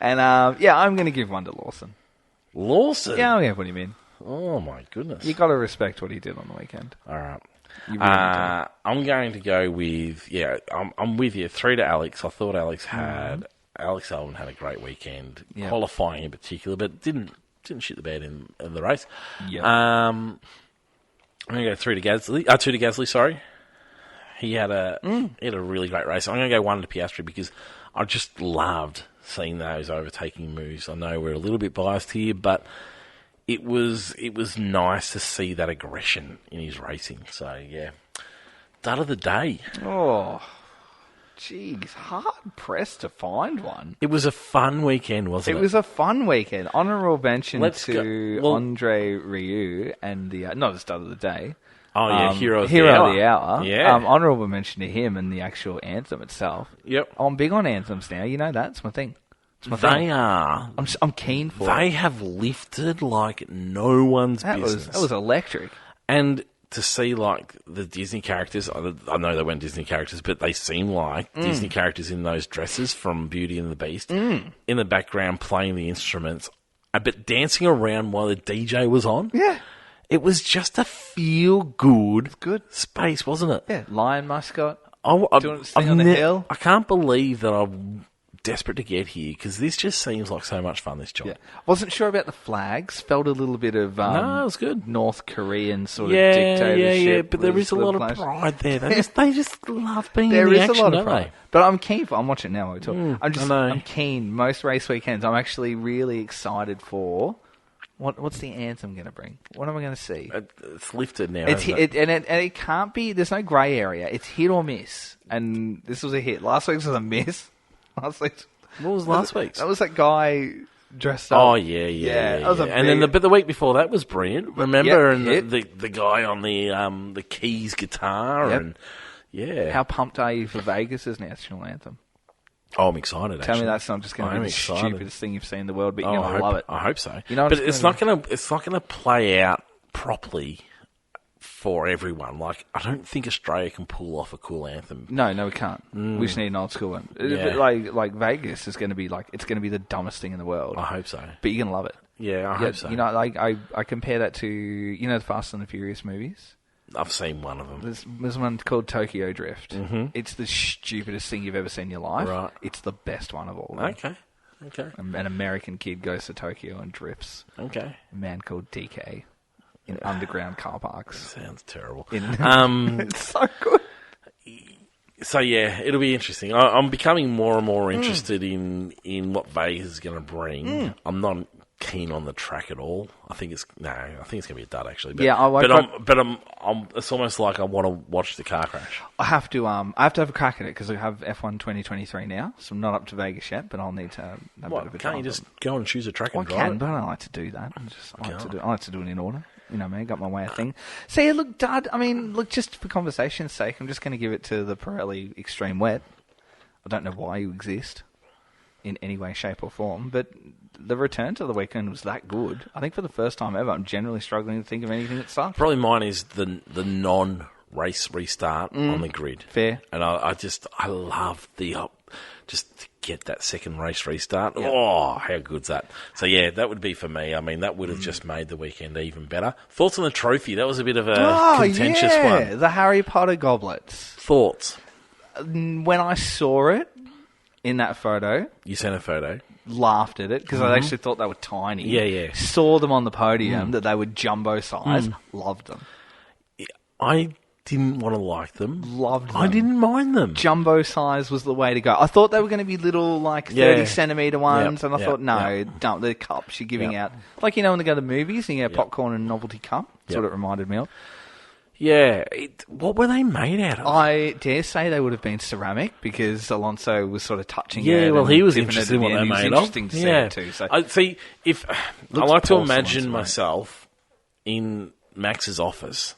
And I'm going to give 1 to Lawson. Lawson? Yeah, I'll put him in. Oh, my goodness. You got to respect what he did on the weekend. All right. You really do. I'm going to go with, I'm with you. 3 to Alex. I thought Alex Albon had a great weekend, qualifying in particular, but didn't shit the bed in the race. Yep. I'm going to go 2 to Gasly, sorry. He had a really great race. I'm going to go 1 to Piastri because I just loved seeing those overtaking moves. I know we're a little bit biased here, but it was nice to see that aggression in his racing. So, yeah. Dud of the day. Oh, jeez. Hard pressed to find one. It was a fun weekend, wasn't it? It was a fun weekend. Honourable mention Let's to go. Well, Andre Rieu and not the start of the day. Oh, yeah, Hero of the Hour. Yeah. Honourable mention to him and the actual anthem itself. Yep. I'm big on anthems now. You know that. It's my thing. They are. I'm keen for it. They have lifted like no one's business. That was electric. And to see like the Disney characters, I know they weren't Disney characters, but they seem like Disney characters in those dresses from Beauty and the Beast, in the background playing the instruments, but dancing around while the DJ was on. Yeah. It was just a feel-good space, wasn't it? Yeah, lion mascot. Doing its thing on the hill. I can't believe that I'm desperate to get here because this just seems like so much fun, this job. Yeah. Wasn't sure about the flags. Felt a little bit of no, it was good. North Korean sort of dictatorship. Yeah, but there is a lot of pride there. They just love being in the There is action, a lot of don't pride. they? But I'm keen for. I'm watching it now while we talk. I know. I'm keen. Most race weekends, I'm actually really excited for. What's the anthem going to bring? What am I going to see? It's lifted now. It can't be. There's no grey area. It's hit or miss. And this was a hit. Last week's was a miss. What was last week's? That was that guy dressed up. Oh yeah. That was and then the week before that was brilliant. Remember, Yep, and the guy on the keys guitar, and How pumped are you for Vegas' national anthem? Oh, I'm excited. Tell me that's not just going to be the stupidest thing you've seen in the world, but you're going to love it. I hope so. You know, but it's not going to play out properly for everyone. Like, I don't think Australia can pull off a cool anthem. No, we can't. We just need an old school one. Yeah. Like Vegas is going to be it's going to be the dumbest thing in the world. I hope so. But you're going to love it. Yeah, I hope so. You know, like I compare that to the Fast and the Furious movies. I've seen one of them. There's one called Tokyo Drift. Mm-hmm. It's the stupidest thing you've ever seen in your life. Right. It's the best one of all. Okay. An American kid goes to Tokyo and drifts. Okay. A man called DK in underground car parks. Sounds terrible. It's so good. So yeah, it'll be interesting. I'm becoming more and more interested in what Vegas is going to bring. I'm not keen on the track at all. I think it's going to be a dud actually. But, I'm it's almost like I want to watch the car crash. I have to have a crack at it because I have F1 2023 now, so I'm not up to Vegas yet. But I'll need to have a bit of a can't you just go and choose a track and drive? I can, but I don't like to do that. I like to do it in order. You know, man, got my way of thing. So yeah, look, Dud. I mean, look, just for conversation's sake, I'm just going to give it to the Pirelli Extreme Wet. I don't know why you exist in any way, shape, or form, but the return to the weekend was that good. I think for the first time ever, I'm generally struggling to think of anything that sucked. Probably mine is the non-race restart on the grid. Fair. And I love just to get that second race restart. Yep. Oh, how good's that? So, yeah, that would be for me. I mean, that would have just made the weekend even better. Thoughts on the trophy? That was a bit of a contentious one. The Harry Potter goblets. Thoughts? When I saw it in that photo... You sent a photo? Laughed at it because I actually thought they were tiny. Yeah. Saw them on the podium, that they were jumbo size. Loved them. I didn't want to like them. Loved them. I didn't mind them. Jumbo size was the way to go. I thought they were going to be little, like 30-centimetre ones, and I thought, no, don't. They're cups you're giving out. Like, when they go to the movies and you get popcorn and a novelty cup. That's what it reminded me of. Yeah. What were they made out of? I dare say they would have been ceramic because Alonso was sort of touching it. Yeah, well, he was interested in what they made of. Interesting to see it too. So. I like to imagine myself in Max's office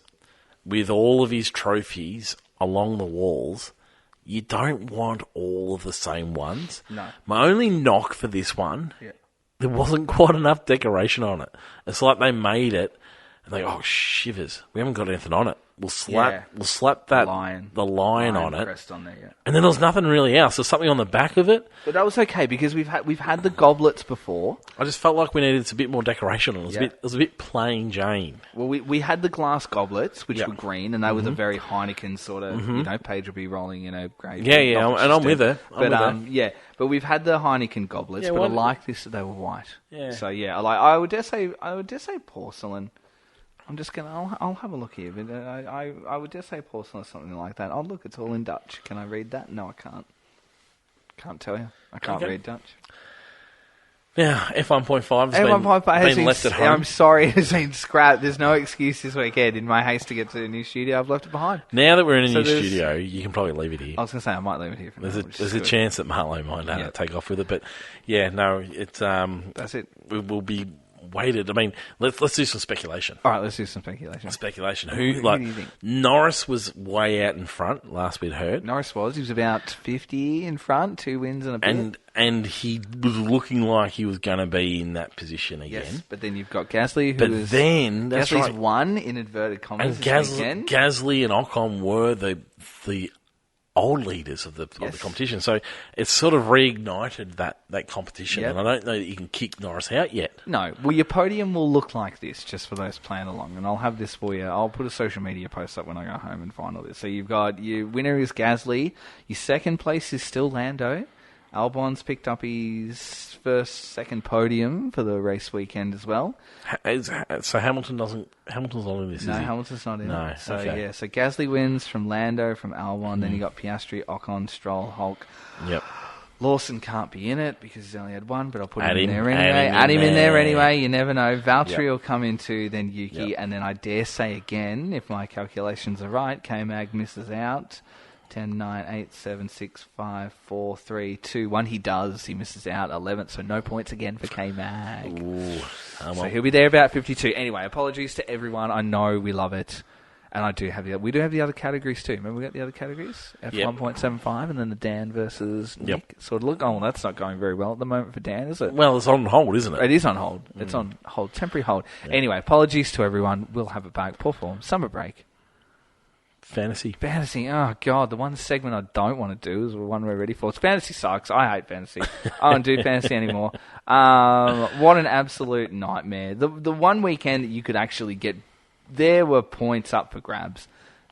with all of his trophies along the walls. You don't want all of the same ones. No. My only knock for this one, there wasn't quite enough decoration on it. It's like they made it and they go, oh, shivers, we haven't got anything on it. We'll slap that the lion on it, crest on there, and then there's nothing really else. There's something on the back of it, but that was okay because we've had the goblets before. I just felt like we needed a bit more decoration on it. It was a bit plain Jane. Well, we had the glass goblets which were green, and they were the very Heineken sort of page would be rolling, grey. Yeah, and I'm with her. But we've had the Heineken goblets, but I like this that they were white. Yeah. So I would dare say porcelain. I'm just gonna. I'll have a look here, but I would just say porcelain or something like that. Oh look, it's all in Dutch. Can I read that? No, I can't. Can't tell you. I can't read Dutch. Yeah, F1.5 has been left at home. I'm sorry, it's been scrapped. There's no excuse this weekend. In my haste to get to the new studio, I've left it behind. Now that we're in a new studio, you can probably leave it here. I was going to say, I might leave it here. There's a chance that Marlo might take off with it, but yeah, no, it's that's it. We'll be weighted. I mean, let's do some speculation. All right, let's do some speculation. Who do you think? Norris was way out in front, last we'd heard. He was about 50 in front, 2 wins and a bit. And he was looking like he was going to be in that position again. Yes, but then you've got Gasly, Gasly's won, in inverted commas, and Gasly and Ocon were the old leaders of the competition. So it's sort of reignited that competition. Yep. And I don't know that you can kick Norris out yet. No. Well, your podium will look like this, just for those playing along. And I'll have this for you. I'll put a social media post up when I go home and find all this. So you've got your winner is Gasly. Your second place is still Lando. Albon's picked up his second podium for the race weekend as well. So Hamilton's not in this, is he? No, Hamilton's not in it. So, so Gasly wins from Lando, from Albon. Then you got Piastri, Ocon, Stroll, Hulk. Yep. Lawson can't be in it because he's only had one, but I'll put him in there anyway. Add him in there anyway. You never know. Valtteri will come into, then Yuki, and then I dare say again, if my calculations are right, K-Mag misses out. 10, 9, 8, 7, 6, 5, 4, 3, 2, 1. He does. He misses out 11th, so no points again for K-Mag. So he'll be there about 52. Anyway, apologies to everyone. I know we love it. And we do have the other categories too. Remember we got the other categories? F1.75 and then the Dan versus Nick sort of look. Oh, well, that's not going very well at the moment for Dan, is it? Well, it's on hold, isn't it? It is on hold. It's on hold, temporary hold. Yeah. Anyway, apologies to everyone. We'll have it back. Poor form. Summer break. Fantasy. Oh, God. The one segment I don't want to do is the one we're ready for. Fantasy sucks. I hate fantasy. I don't do fantasy anymore. What an absolute nightmare. The one weekend that you could actually get, there were points up for grabs.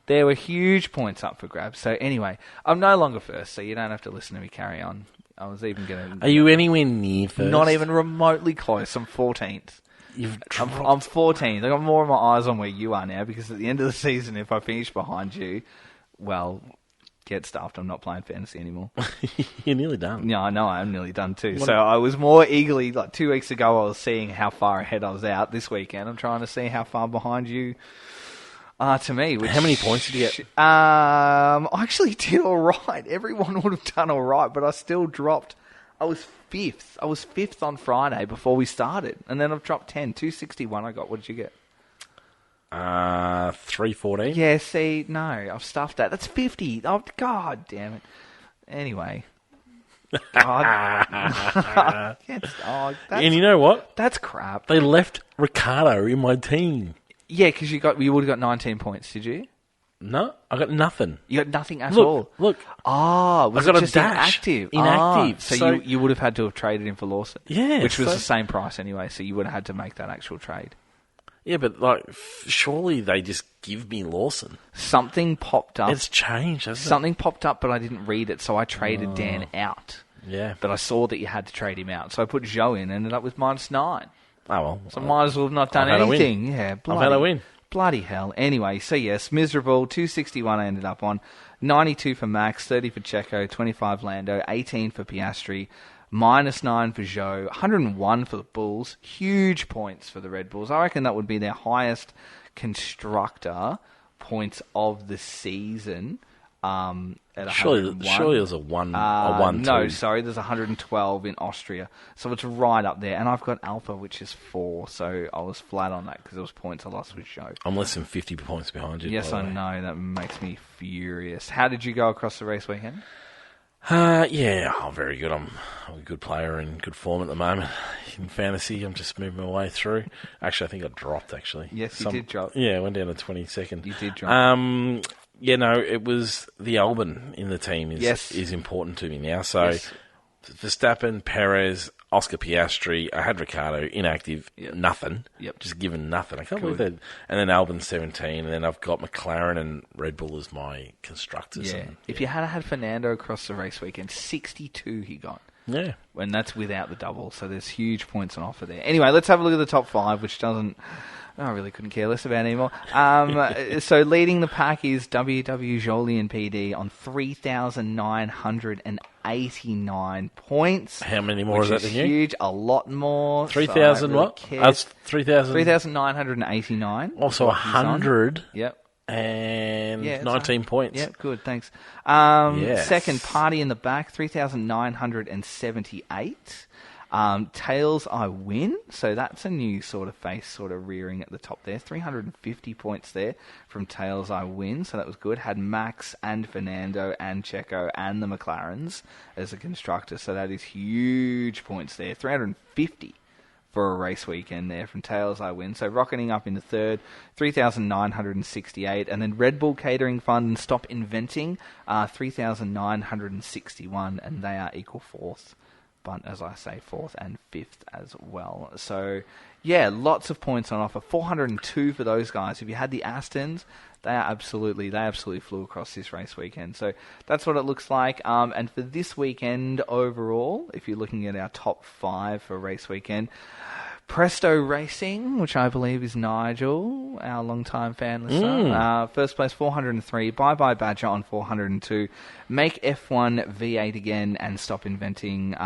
There were huge points up for grabs. So anyway, I'm no longer first, so you don't have to listen to me carry on. I was even going to... Are you anywhere near first? Not even remotely close. I'm 14th. I'm 14th. I've got more of my eyes on where you are now because at the end of the season, if I finish behind you, well, get stuffed. I'm not playing fantasy anymore. You're nearly done. Yeah, I know. I'm nearly done too. So I was more eagerly, like 2 weeks ago, I was seeing how far ahead I was out. This weekend, I'm trying to see how far behind you are to me. How many points did you get? I actually did all right. Everyone would have done all right, but I still dropped. I was fifth. I was fifth on Friday before we started. And then I've dropped 10. 261 I got. What did you get? 314. Yeah, see, no, I've stuffed that. That's 50. Oh, God damn it. Anyway. God. And you know what? That's crap. They left Ricardo in my team. Yeah, because you would have got 19 points, did you? No, I got nothing. You got nothing at all? Look. Was I got it a just dash. inactive? Inactive. So you would have had to have traded him for Lawson. Yeah. Which was the same price anyway, so you would have had to make that actual trade. Yeah, but surely they just give me Lawson. Something popped up. It's changed, hasn't it? Something popped up, but I didn't read it, so I traded Dan out. Yeah. But I saw that you had to trade him out, so I put Zhou in and ended up with -9. Oh, well. So might as well have not done I've had a win. anything. Yeah, I've had a win. Bloody hell. Anyway, so yes, miserable. 261 I ended up on. 92 for Max, 30 for Checo, 25 Lando, 18 for Piastri, -9 for Zhou, 101 for the Bulls. Huge points for the Red Bulls. I reckon that would be their highest constructor points of the season. At Surely there's a one. No, sorry, there's 112 in Austria, so it's right up there. And I've got Alpha, which is 4, so I was flat on that because it was points I lost with Zhou. I'm less than 50 points behind you. Yes, I know. That makes me furious. How did you go across the race weekend? Very good. I'm a good player in good form at the moment. In fantasy, I'm just moving my way through. Actually, I think I dropped, actually. Yes, you did drop. Yeah, I went down to 22nd. You did drop. It was the Albon in the team is important to me now. So, Verstappen, Perez, Oscar Piastri, I had Ricciardo, inactive, nothing. Yep. Just given nothing. I can't believe that. And then Albon 17, and then I've got McLaren and Red Bull as my constructors. Yeah. If you had Fernando across the race weekend, 62 he got. Yeah. And that's without the double, so there's huge points on offer there. Anyway, let's have a look at the top 5, which doesn't... I really couldn't care less about anymore. So leading the pack is WW Jolien PD on 3,989 points. How many more is that than you? Huge, a lot more. 3,000 so what? That's 3,000. 3,989. Also 100. Yep. And 19 points. Yeah, good, thanks. Second, Party in the back, 3,978. Tails, I win. So that's a new sort of face sort of rearing at the top there. 350 points there from Tails, I win. So that was good. Had Max and Fernando and Checo and the McLarens as a constructor. So that is huge points there. 350 for a race weekend there from Tails, I win. So rocketing up into third, 3,968. And then Red Bull Catering Fund and Stop Inventing, 3,961. And they are equal fourth. But as I say, fourth and fifth as well. So, yeah, lots of points on offer. 402 for those guys. If you had the Astons, they absolutely flew across this race weekend. So that's what it looks like. And for this weekend overall, if you're looking at our top 5 for race weekend, Presto Racing, which I believe is Nigel, our long-time fan listener. First place, 403. Bye-bye Badger on 402. Make F1 V8 again and Stop Inventing,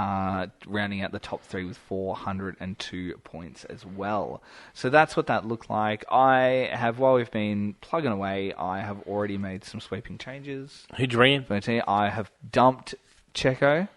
rounding out the top 3 with 402 points as well. So that's what that looked like. While we've been plugging away, I have already made some sweeping changes. Who'd you bring in? I have dumped Checo.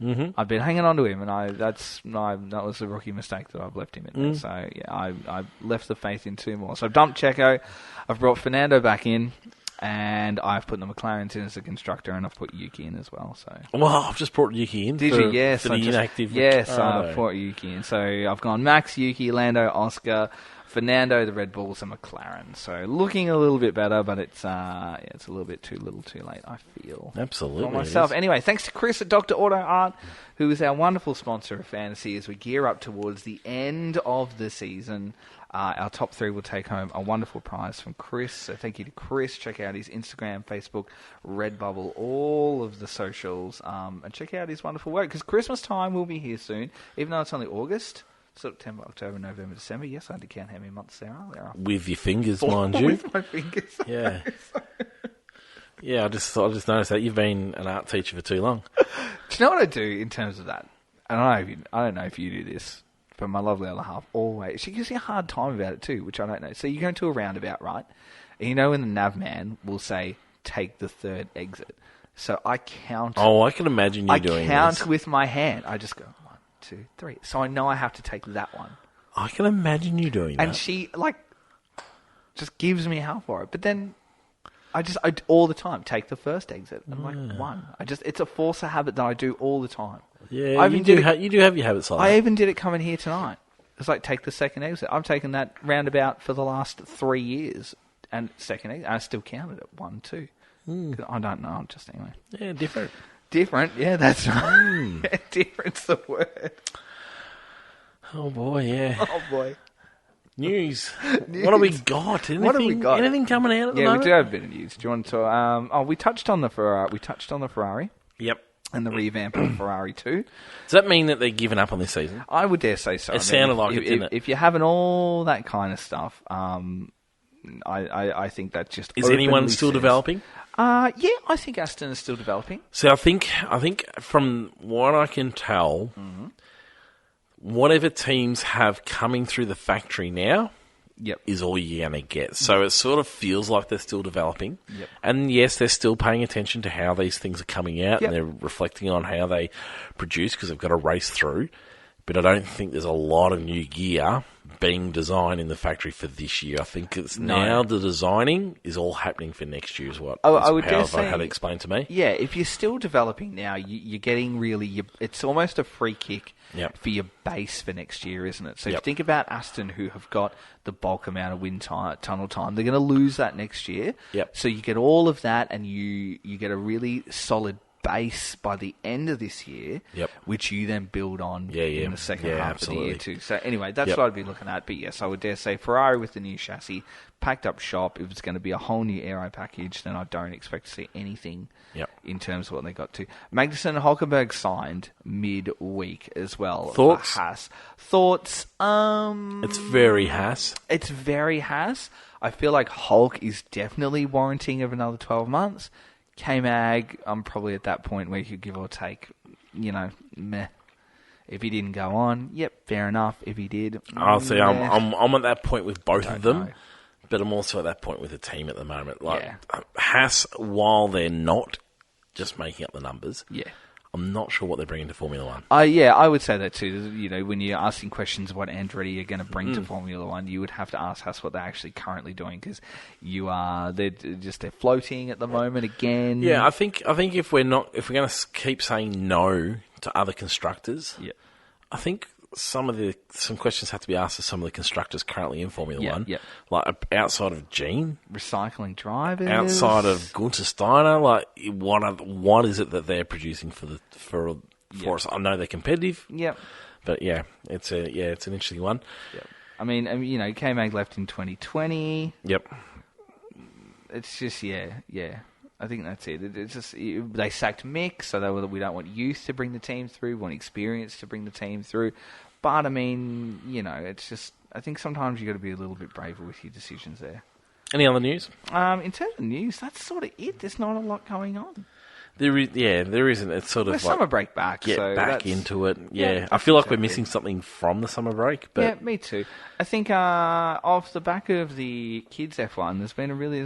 Mm-hmm. I've been hanging on to him, and that was a rookie mistake that I've left him in there. So, yeah, I left the faith in 2 more. So I've dumped Checo, I've brought Fernando back in, and I've put the McLarens in as a constructor, and I've put Yuki in as well. So, well, I've just brought Yuki in. Did you? Yes. For the inactive. Yes, I brought Yuki in. So I've gone Max, Yuki, Lando, Oscar, Fernando, the Red Bulls, and McLaren. So looking a little bit better, but it's a little bit too little too late, I feel. Absolutely. For myself. Anyway, thanks to Chris at Dr. Auto Art, who is our wonderful sponsor of Fantasy as we gear up towards the end of the season. Our top 3 will take home a wonderful prize from Chris. So thank you to Chris. Check out his Instagram, Facebook, Redbubble, all of the socials, and check out his wonderful work, because Christmas time will be here soon, even though it's only August. September, October, November, December. Yes, I had to count how many months there are. With your fingers, mind you. With my fingers. Yeah. Yeah, I just noticed that you've been an art teacher for too long. Do you know what I do in terms of that? I don't know if you do this, but my lovely other half always, she gives me a hard time about it too, which I don't know. So you go into a roundabout, right? And you know when the nav man will say, take the third exit. So I count. Oh, I can imagine you doing this. I count with my hand. I just go, 1, 2, 3. So I know I have to take that one. I can imagine you doing that. And she, just gives me hell for it. But then I all the time take the first exit. I'm like, 1. It's a force of habit that I do all the time. Yeah, you do have your habits like that. I even did it coming here tonight. It's like, take the second exit. I've taken that roundabout for the last 3 years. and second, I still counted it 1, 2. I don't know, just anyway. Yeah, different. Different, yeah, that's right. Different's the word. Oh, boy, yeah. Oh, boy. News. What have we got? Anything, What have we got? Anything coming out at the moment? Yeah, we do have a bit of news. Do you want to... we touched on the Ferrari. Yep. And the revamp of Ferrari 2. Does that mean that they're giving up on this season? I would dare say so. It sounded like it, didn't it? If you're having all that kind of stuff, I think that just is anyone still developing? Yeah, I think Aston is still developing. So I think from what I can tell, whatever teams have coming through the factory now, is all you're going to get. So it sort of feels like they're still developing. Yep. And yes, they're still paying attention to how these things are coming out and they're reflecting on how they produce because they've got to race through. But I don't think there's a lot of new gear being designed in the factory for this year. I think it's now the designing is all happening for next year is what I would how say, I had it explained to me. Yeah, if you're still developing now, you're getting really... it's almost a free kick for your base for next year, isn't it? So if you think about Aston, who have got the bulk amount of wind tunnel time, they're going to lose that next year. Yep. So you get all of that and you get a really solid base by the end of this year, which you then build on in the second half of the year too. So anyway, that's what I'd be looking at. But yes, I would dare say Ferrari with the new chassis, packed up shop. If it's going to be a whole new aero package, then I don't expect to see anything in terms of what they got to. Magnussen and Hulkenberg signed mid-week as well. Thoughts? Haas. Thoughts? It's very Haas. It's very Haas. I feel like Hulk is definitely warranting of another 12 months. K-Mag, I'm probably at that point where you could give or take, meh. If he didn't go on, fair enough. If he did, I'll say I'm at that point with both of them, but I'm also at that point with the team at the moment. Haas, while they're not just making up the numbers, I'm not sure what they're bringing to Formula One. I would say that too. When you're asking questions of what Andretti are going to bring to Formula One, you would have to ask us what they're actually currently doing because they're floating at the moment again. Yeah, I think if we're going to keep saying no to other constructors, I think some questions have to be asked of some of the constructors currently in Formula One. Yeah. Like outside of Gene, recycling drivers, outside of Gunther Steiner, like what is it that they're producing for us? I know they're competitive. Yep. But it's an interesting one. Yep. I mean, K-Mag left in 2020. Yep. It's just I think that's it. It's just they sacked Mick, so we don't want youth to bring the team through. We want experience to bring the team through. But I mean, it's just I think sometimes you got to be a little bit braver with your decisions there. Any other news? In terms of news, that's sort of it. There's not a lot going on. There isn't. It's sort of summer break back. Get so back into it. Yeah, I feel like we're missing something from the summer break. But yeah, me too. I think off the back of the kids F1, there's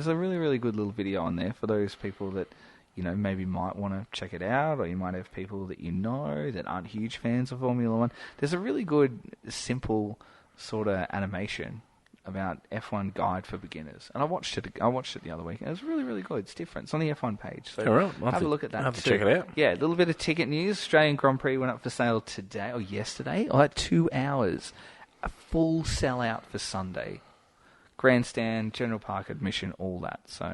a really good little video on there for those people that maybe might want to check it out, or you might have people that that aren't huge fans of Formula One. There's a really good, simple sort of animation about F1 guide for beginners, and I watched it the other week, and it was really, really good. It's different. It's on the F1 page, so have a look at that. Have to check it out. Yeah, a little bit of ticket news. Australian Grand Prix went up for sale today or yesterday. 2 hours, a full sellout for Sunday. Grandstand, general park admission, all that. So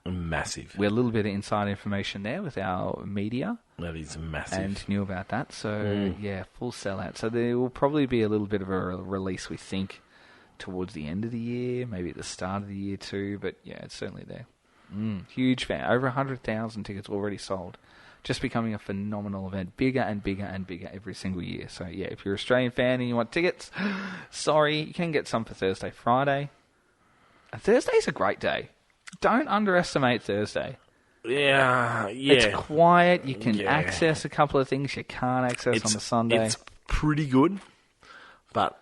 massive. We're a little bit of inside information there with our media. That is massive. And knew about that. So full sellout. So there will probably be a little bit of a release, we think, towards the end of the year, maybe at the start of the year too, but it's certainly there. Huge fan. Over 100,000 tickets already sold. Just becoming a phenomenal event. Bigger and bigger and bigger every single year. So if you're an Australian fan and you want tickets, sorry, you can get some for Thursday, Friday. And Thursday's a great day. Don't underestimate Thursday. Yeah. It's quiet. You can access a couple of things you can't access on the Sunday. It's pretty good, but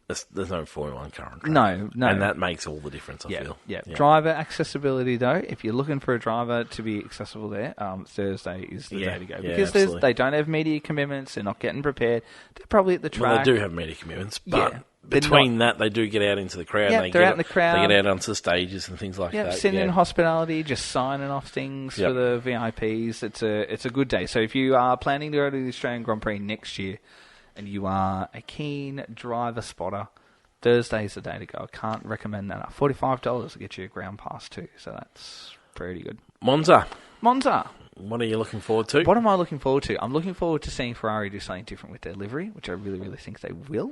there's no Formula 1 car on track. No. And that makes all the difference, I feel. Yeah. Driver accessibility, though, if you're looking for a driver to be accessible there, Thursday is the day to go. Because they don't have media commitments, they're not getting prepared, they're probably at the track. Well, they do have media commitments, but between that, they do get out into the crowd. Yeah, they're out in the crowd. They get out onto the stages and things like that. Sitting in hospitality, just signing off things for the VIPs. It's a good day. So if you are planning to go to the Australian Grand Prix next year, and you are a keen driver spotter, Thursday's the day to go. I can't recommend that enough. $45 to get you a ground pass too, so that's pretty good. Monza. What are you looking forward to? What am I looking forward to? I'm looking forward to seeing Ferrari do something different with their livery, which I really, really think they will.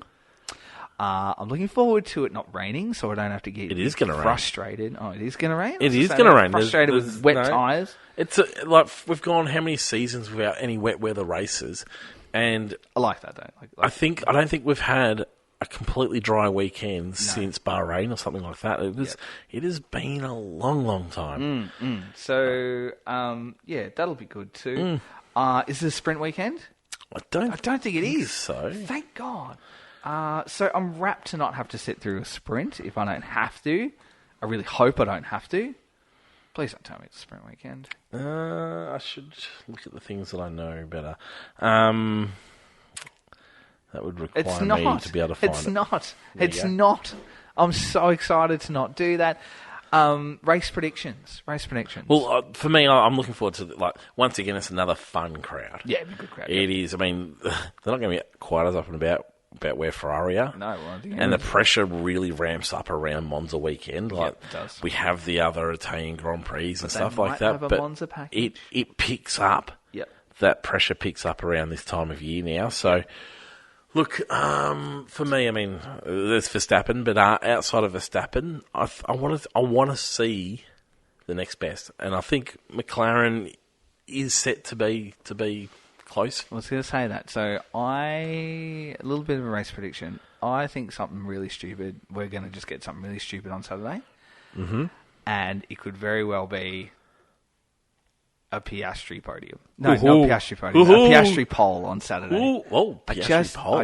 I'm looking forward to it not raining, so I don't have to get frustrated. Oh, it is going to rain? It is going to rain. Frustrated with wet tyres. It's like we've gone how many seasons without any wet weather races, and I like that though. I don't think we've had a completely dry weekend since Bahrain or something like that. It has been a long, long time. So that'll be good too. Is it a sprint weekend? I don't think it is. So thank God. So I'm rapt to not have to sit through a sprint if I don't have to. I really hope I don't have to. Please don't tell me it's a sprint weekend. I should look at the things that I know better. That would require me to be able to find it. It's not. I'm so excited to not do that. Race predictions. Well, for me, I'm looking forward to, once again, it's another fun crowd. Yeah, it'd be a good crowd. It is. I mean, they're not going to be quite as up and about where Ferrari are. No, well, and the pressure really ramps up around Monza weekend. It does. We have the other Italian Grand Prix and stuff like that. But Monza package. It picks up. Yep. That pressure picks up around this time of year now. So, look, for me, I mean, there's Verstappen, but outside of Verstappen, I want to see the next best, and I think McLaren is set to be close. I was going to say that. So a little bit of a race prediction. I think something really stupid. We're going to just get something really stupid on Saturday, and it could very well be a Piastri podium. No, not Piastri podium. A Piastri pole on Saturday. Piastri pole.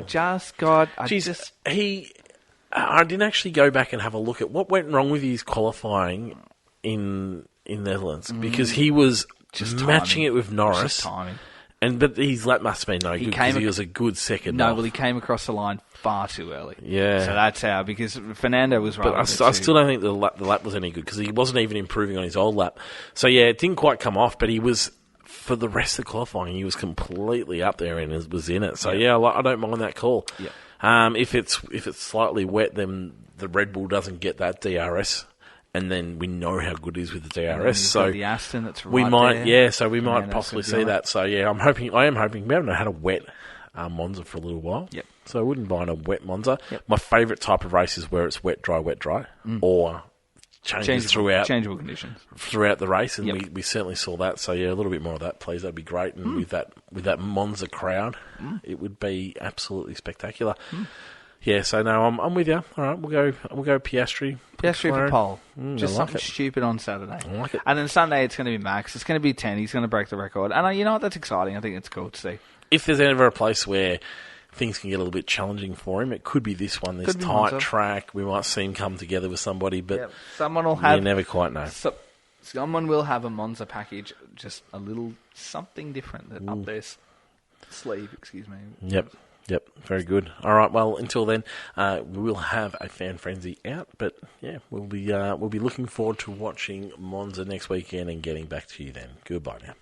I didn't actually go back and have a look at what went wrong with his qualifying in Netherlands because he was just matching it with Norris. Just timing. But his lap must have been no good because he was a good second off. Well, he came across the line far too early. Yeah. So that's how, because Fernando was right. But I still don't think the lap was any good because he wasn't even improving on his old lap. So, yeah, it didn't quite come off, but he was, for the rest of the qualifying, he was completely up there and was in it. So, I don't mind that call. Yeah. If it's slightly wet, then the Red Bull doesn't get that DRS. And then we know how good it is with the DRS. So the Aston, that's right. We might possibly see that. So I am hoping. We haven't had a wet Monza for a little while. Yep. So I wouldn't mind a wet Monza. Yep. My favourite type of race is where it's wet, dry, or changeable conditions throughout the race, and we certainly saw that. So a little bit more of that, please. That'd be great. And with that Monza crowd, it would be absolutely spectacular. Yeah, so no, I'm with you. All right, we'll go Piastri. Piastri for pole. Just like something stupid on Saturday. I like it. And then Sunday it's going to be Max. It's going to be 10. He's going to break the record. And you know what? That's exciting. I think it's cool to see. If there's ever a place where things can get a little bit challenging for him, it could be this one. This tight track. We might see him come together with somebody, but someone will have. You never quite know. Someone will have a Monza package, just a little something different up their sleeve. Excuse me. Yep, very good. All right, well, until then, we will have a fan frenzy out, but we'll be looking forward to watching Monza next weekend and getting back to you then. Goodbye now.